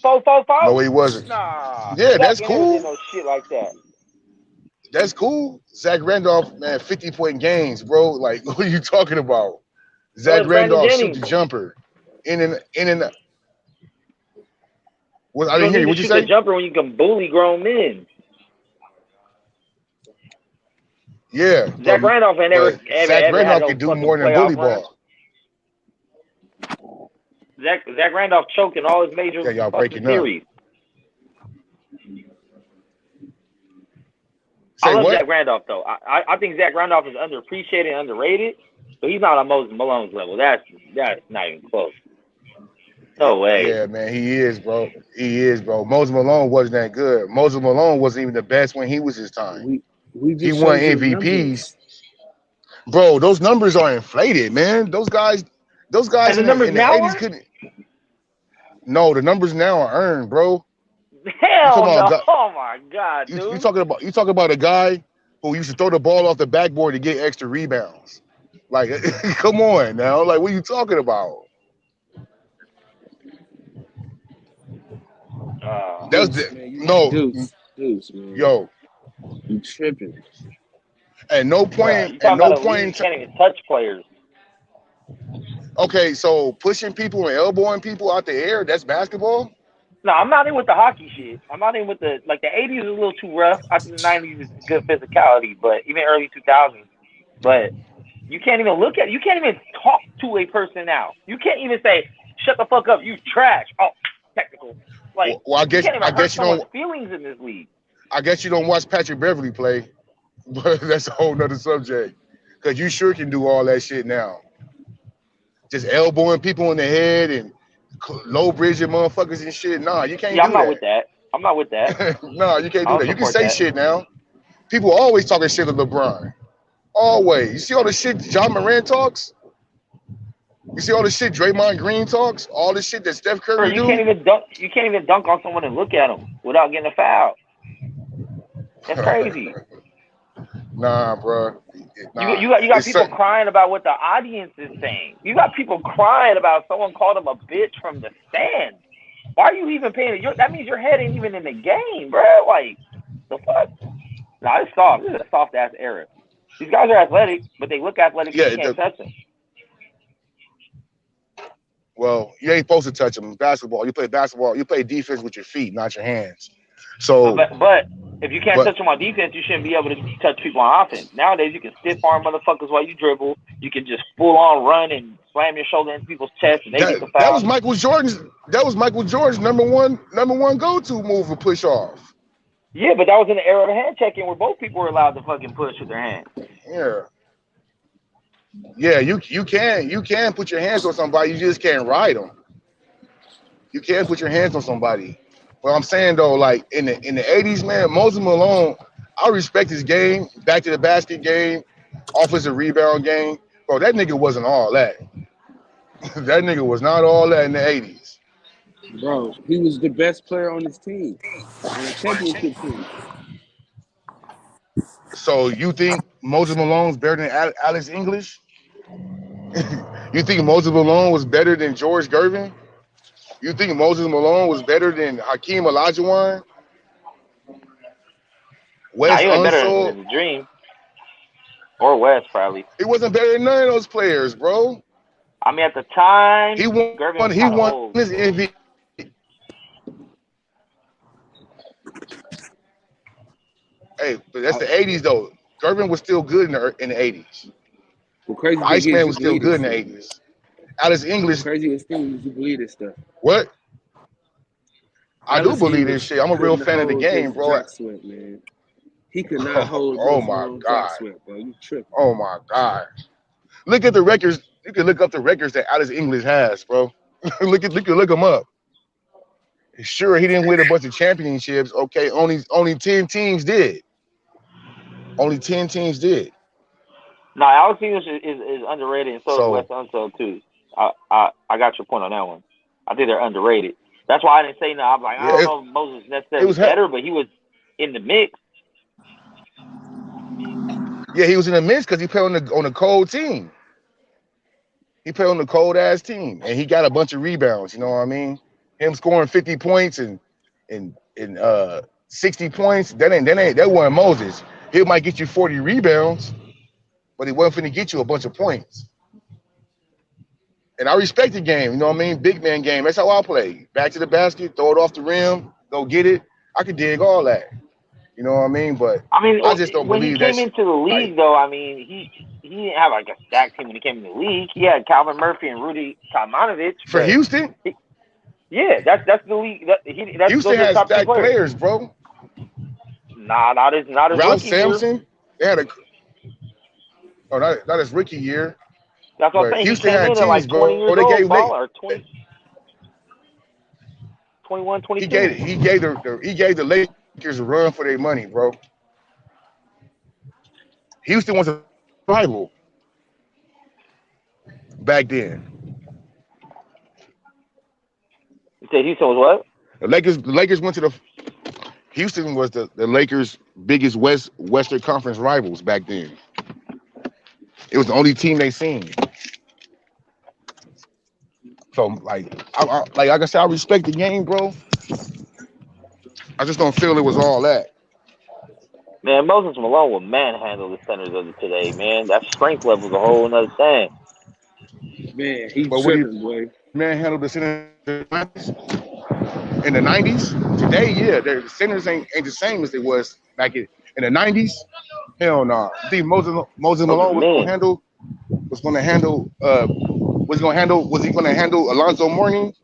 Speaker 3: 4-4-4?
Speaker 6: No, he wasn't.
Speaker 3: Nah.
Speaker 6: Yeah,
Speaker 3: Zach
Speaker 6: that's
Speaker 3: ain't never did
Speaker 6: cool.
Speaker 3: no shit like that.
Speaker 6: That's cool. Zach Randolph, man, 50-point games, bro. Like, what are you talking about? Zach
Speaker 3: Where's Brandon
Speaker 6: Randolph shoot
Speaker 3: Jennings?
Speaker 6: the jumper. In and what, I
Speaker 3: You
Speaker 6: didn't
Speaker 3: don't
Speaker 6: hear
Speaker 3: need
Speaker 6: you.
Speaker 3: to
Speaker 6: What'd you
Speaker 3: shoot the
Speaker 6: say?
Speaker 3: jumper when you can bully grown men.
Speaker 6: Yeah,
Speaker 3: Zach Randolph ain't
Speaker 6: but Zach
Speaker 3: ever had
Speaker 6: Randolph
Speaker 3: no
Speaker 6: can do
Speaker 3: fucking
Speaker 6: more than
Speaker 3: playoff
Speaker 6: bully
Speaker 3: run.
Speaker 6: ball.
Speaker 3: Zach Randolph choked in all his major
Speaker 6: Yeah, y'all
Speaker 3: fucking
Speaker 6: breaking up.
Speaker 3: series.
Speaker 6: Say
Speaker 3: I love
Speaker 6: what?
Speaker 3: Zach Randolph though. I think Zach Randolph is underappreciated and underrated, but he's not on Moses Malone's level. That's not even close. No way.
Speaker 6: Yeah, man, he is, bro. He is, bro. Moses Malone wasn't that good. Moses Malone wasn't even the best when he was his time.
Speaker 2: We
Speaker 6: He
Speaker 2: just
Speaker 6: won
Speaker 2: showed you the
Speaker 6: MVPs.
Speaker 2: numbers.
Speaker 6: Bro, those numbers are inflated, man. Those guys
Speaker 3: And the
Speaker 6: in
Speaker 3: numbers
Speaker 6: the
Speaker 3: now
Speaker 6: 80s
Speaker 3: are?
Speaker 6: couldn't. No, the numbers now are earned, bro.
Speaker 3: Hell no! Oh my god,
Speaker 6: You
Speaker 3: dude.
Speaker 6: talking about a guy who used to throw the ball off the backboard to get extra rebounds. Like, come on now. Like, what are you talking about? That's
Speaker 2: Deuce,
Speaker 6: the
Speaker 2: man.
Speaker 6: no,
Speaker 2: Deuce, man.
Speaker 6: yo.
Speaker 2: You tripping.
Speaker 6: At no
Speaker 3: Bruh,
Speaker 6: point,
Speaker 3: you
Speaker 6: at
Speaker 3: talking
Speaker 6: no
Speaker 3: about a
Speaker 6: point
Speaker 3: league
Speaker 6: in
Speaker 3: you
Speaker 6: time.
Speaker 3: can't even touch players.
Speaker 6: Okay, so pushing people and elbowing people out the air, that's basketball?
Speaker 3: No, I'm not in with the hockey shit. I'm not in with the like the '80s is a little too rough. I think the '90s is good physicality, but even early 2000s. But you can't even look at. You can't even talk to a person now. You can't even say, "Shut the fuck up, you trash." Oh, technical. Like
Speaker 6: Well,
Speaker 3: you can't
Speaker 6: I
Speaker 3: even hurt
Speaker 6: guess you
Speaker 3: someone's
Speaker 6: don't.
Speaker 3: feelings in this league.
Speaker 6: I guess you don't watch Patrick Beverly play, but that's a whole nother subject. Cause you sure can do all that shit now. Just elbowing people in the head and low bridging motherfuckers and shit. Nah, you can't
Speaker 3: Yeah, I'm
Speaker 6: do
Speaker 3: not with
Speaker 6: that.
Speaker 3: that. I'm not with that.
Speaker 6: Nah, you can't
Speaker 3: I
Speaker 6: do
Speaker 3: don't
Speaker 6: that. You can
Speaker 3: support
Speaker 6: say
Speaker 3: that.
Speaker 6: shit now. People always talking shit to LeBron. Always. You see all the shit John Moran talks? You see all the shit Draymond Green talks? All the shit that Steph
Speaker 3: Bro,
Speaker 6: Curry
Speaker 3: you can't
Speaker 6: do?
Speaker 3: even dunk. You can't even dunk on someone and look at them without getting a foul. That's crazy.
Speaker 6: Nah, bro.
Speaker 3: You
Speaker 6: Nah.
Speaker 3: you got you got
Speaker 6: It's
Speaker 3: people
Speaker 6: certain.
Speaker 3: crying about what the audience is saying. You got people crying about someone called them a bitch from the stands. Why are you even paying? That means your head ain't even in the game, bro. Like the fuck? Nah, it's soft. This is a soft ass era. These guys are athletic, but they look athletic and you
Speaker 6: Yeah,
Speaker 3: can't touch them.
Speaker 6: well, you ain't supposed to touch them. Basketball. You play basketball. You play defense with your feet, not your hands.
Speaker 3: But
Speaker 6: So,
Speaker 3: but, but if you can't
Speaker 6: but
Speaker 3: touch them on defense, you shouldn't be able to touch people on offense. Nowadays, you can stiff arm motherfuckers while you dribble. You can just full on run and slam your shoulder into people's chest and they get the
Speaker 6: that
Speaker 3: foul.
Speaker 6: was Michael Jordan's. That was Michael Jordan's number one go-to move for push off.
Speaker 3: Yeah, but that was in the era of the hand checking where both people were allowed to fucking push with their hands.
Speaker 6: Yeah, yeah. You can put your hands on somebody. You just can't ride them. You can put your hands on somebody. Well, I'm saying though, like in the '80s, man, Moses Malone, I respect his game, back to the basket game, offensive rebound game. Bro, that nigga wasn't all that. That nigga was not all that in the '80s.
Speaker 2: Bro, he was the best player on his team, on a championship team.
Speaker 6: So you think Moses Malone's better than Alex English? You think Moses Malone was better than George Gervin? You think Moses Malone was better than Hakeem Olajuwon,
Speaker 3: Nah,
Speaker 6: Wes
Speaker 3: he was better
Speaker 6: Unseld?
Speaker 3: than the Dream or West probably.
Speaker 6: He wasn't better than none of those players, bro.
Speaker 3: I mean, at the time,
Speaker 6: He won.
Speaker 3: Gervin was
Speaker 6: He
Speaker 3: kind of
Speaker 6: won
Speaker 3: old.
Speaker 6: his
Speaker 3: So.
Speaker 6: MVP. Hey, but that's
Speaker 2: I,
Speaker 6: the '80s though. Gervin was still good in the '80s.
Speaker 2: the crazy thing is,
Speaker 6: Iceman
Speaker 2: you
Speaker 6: was still
Speaker 2: believe this
Speaker 6: good in the
Speaker 2: shit.
Speaker 6: '80s. Alex
Speaker 2: The
Speaker 6: English,
Speaker 2: craziest thing is you believe this stuff.
Speaker 6: what? I do
Speaker 2: Alex
Speaker 6: believe this
Speaker 2: English
Speaker 6: shit. I'm a real
Speaker 2: couldn't
Speaker 6: fan of the
Speaker 2: hold
Speaker 6: game,
Speaker 2: his
Speaker 6: bro.
Speaker 2: drop sweat, man. He could not hold
Speaker 6: Oh
Speaker 2: Moses
Speaker 6: my
Speaker 2: Malone drop
Speaker 6: god.
Speaker 2: sweat, bro. You tripping.
Speaker 6: Oh my god. Look at the records. You can look up the records that Alex English has, bro. look them up. Sure, he didn't win a bunch of championships. Okay, only 10 teams did. Only 10 teams did.
Speaker 3: No, Alex English is underrated, and so is Wes
Speaker 6: So
Speaker 3: Unseld too. I got your point on that one. I think they're underrated. That's why I didn't say no. I'm like, I
Speaker 6: yeah,
Speaker 3: don't
Speaker 6: it,
Speaker 3: know if Moses is
Speaker 6: it
Speaker 3: necessarily
Speaker 6: was
Speaker 3: better, but he was in the mix.
Speaker 6: yeah, he was in the mix because he played on the cold team. He played on the cold ass team, and he got a bunch of rebounds. You know what I mean? Him scoring 50 points and 60 points. That wasn't Moses. He might get you 40 rebounds, but he wasn't finna get you a bunch of points. And I respect the game. You know what I mean? Big man game. That's how I play. Back to the basket, throw it off the rim, go get it. I could dig all that. You know what I mean? But
Speaker 3: I mean,
Speaker 6: I just don't
Speaker 3: when he
Speaker 6: believe that
Speaker 3: came
Speaker 6: shit.
Speaker 3: into the
Speaker 6: Like
Speaker 3: league, though, I mean, he didn't have like a stacked team when he came in the league. He had Calvin Murphy and Rudy Tomjanovich,
Speaker 6: for
Speaker 3: but
Speaker 6: Houston,
Speaker 3: yeah, that's the league. Those
Speaker 6: Houston
Speaker 3: are the
Speaker 6: has
Speaker 3: top two
Speaker 6: stacked
Speaker 3: players.
Speaker 6: players, bro.
Speaker 3: Nah, not his
Speaker 6: Ralph
Speaker 3: rookie year.
Speaker 6: Sampson, they had a oh not his rookie year,
Speaker 3: That's what I'm
Speaker 6: but
Speaker 3: saying. He
Speaker 6: Houston
Speaker 3: came
Speaker 6: had
Speaker 3: in at
Speaker 6: teams,
Speaker 3: like 20
Speaker 6: bro.
Speaker 3: years
Speaker 6: They
Speaker 3: old,
Speaker 6: gave
Speaker 3: ball
Speaker 6: they
Speaker 3: or 20, 21,
Speaker 6: he
Speaker 3: 22.
Speaker 6: gave the Lakers a run for their money, bro. Houston was a rival back then.
Speaker 3: You said Houston was what?
Speaker 6: The Lakers went to the Houston was the Lakers' biggest Western Conference rivals back then. It was the only team they seen. So like I said, I respect the game, bro. I just don't feel it was all that.
Speaker 3: Man, Moses Malone will manhandle the centers of today, man. That strength level is a whole another thing.
Speaker 2: Man, he
Speaker 6: But would he
Speaker 2: tripping, boy.
Speaker 6: manhandle the center in the 90s? Today, yeah, the centers ain't the same as they was back in the 90s. Hell no. I think Moses
Speaker 3: Those are
Speaker 6: Malone
Speaker 3: men.
Speaker 6: was he gonna handle Alonzo Mourning?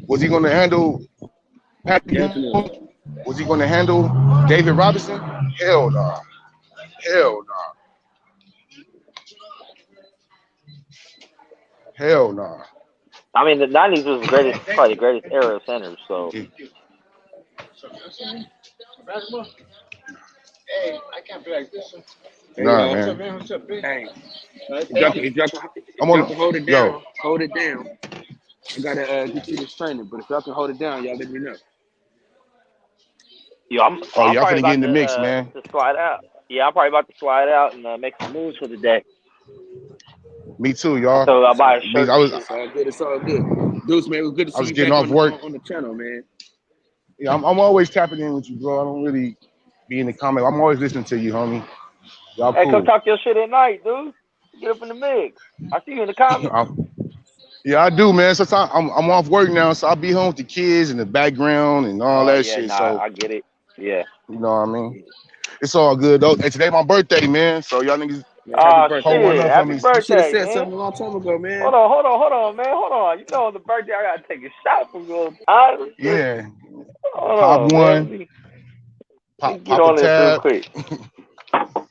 Speaker 6: Was he gonna handle Patrick
Speaker 2: Definitely.
Speaker 6: Mahomes? Was he gonna handle David Robinson? Hell no. Hell no. Hell no.
Speaker 3: I mean, the '90s was the greatest, probably the greatest era of centers. So
Speaker 2: Hey
Speaker 6: Nah,
Speaker 2: y'all.
Speaker 6: man.
Speaker 2: Hey, if
Speaker 6: I'm
Speaker 2: y'all
Speaker 6: on
Speaker 2: can hold it
Speaker 6: yo.
Speaker 2: down, hold it down. I gotta get you this training, but if y'all can hold it down, y'all let me know.
Speaker 3: yeah, I'm
Speaker 6: Oh
Speaker 3: I'm
Speaker 6: yeah, I'm
Speaker 3: probably
Speaker 6: finna get
Speaker 3: about
Speaker 6: in the mix, man.
Speaker 3: to slide out. Yeah, I'm probably about to slide out and make some moves for the day.
Speaker 6: Me too, y'all.
Speaker 3: So I'll buy a
Speaker 6: Me,
Speaker 3: shirt and shit.
Speaker 2: It's all good. It's all good. Deuce, man, it was good to
Speaker 6: I
Speaker 2: see
Speaker 6: was
Speaker 2: you
Speaker 6: getting
Speaker 2: back
Speaker 6: off
Speaker 2: on
Speaker 6: work.
Speaker 2: on the channel, man.
Speaker 6: Yeah, I'm always tapping in with you, bro. I don't really be in the comment. I'm always listening to you, homie. Y'all
Speaker 3: Hey, come
Speaker 6: cool.
Speaker 3: talk your shit at night, dude. Get up in the mix. I see you in the comments.
Speaker 6: Yeah, I do, man. Sometimes I'm off work now, so I'll be home with the kids in the background and all
Speaker 3: Oh
Speaker 6: that
Speaker 3: yeah,
Speaker 6: shit.
Speaker 3: nah,
Speaker 6: So
Speaker 3: I get it. Yeah.
Speaker 6: you know what I mean. It's all good though. And today my birthday, man. So y'all niggas
Speaker 2: Man, happy
Speaker 3: Oh
Speaker 2: birthday,
Speaker 6: pour one
Speaker 3: shit!
Speaker 2: man.
Speaker 6: up for
Speaker 3: Happy
Speaker 6: me.
Speaker 2: You should have
Speaker 3: birthday,
Speaker 2: said
Speaker 3: man.
Speaker 2: something a long time ago, man.
Speaker 3: Hold on, man. Hold on. You know, on the birthday, I gotta take a shot from your time.
Speaker 6: Yeah,
Speaker 3: Hold
Speaker 6: pop
Speaker 3: on, man.
Speaker 6: one,
Speaker 3: Let me get
Speaker 6: pop a
Speaker 3: on this real
Speaker 6: tab,
Speaker 3: quick.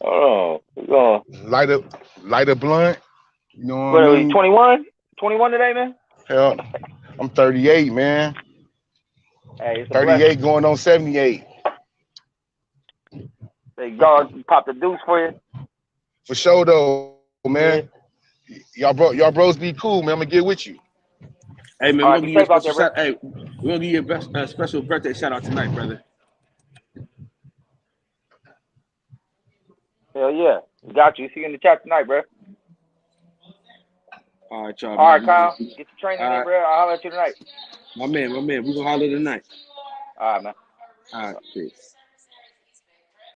Speaker 3: Hold on. We're going.
Speaker 6: light up, light a blunt. You know what I
Speaker 3: What are we?
Speaker 6: mean?
Speaker 3: 21? 21 today, man.
Speaker 6: Hell, I'm 38, man.
Speaker 3: Hey, it's a blessing.
Speaker 6: 38 going on 78.
Speaker 3: Hey, God, pop the deuce for you.
Speaker 6: For sure though, man.
Speaker 3: Yeah.
Speaker 6: Y'all bros be cool, man. I'm gonna get with you.
Speaker 2: Hey, man,
Speaker 3: All
Speaker 2: we're
Speaker 3: right,
Speaker 2: gonna
Speaker 3: be
Speaker 2: give you a
Speaker 3: safe out
Speaker 2: special
Speaker 3: there, bro.
Speaker 2: shout. Hey, we're gonna give you a special birthday shout out tonight, brother.
Speaker 3: Hell yeah. Got you. See you in the chat tonight, bro.
Speaker 2: All right, y'all,
Speaker 3: All right,
Speaker 2: man.
Speaker 3: Kyle. Get your
Speaker 2: All
Speaker 3: training in,
Speaker 2: right,
Speaker 3: bro. I'll holler at you tonight.
Speaker 2: my man. We're gonna holler tonight.
Speaker 3: All right, man.
Speaker 2: All right, peace.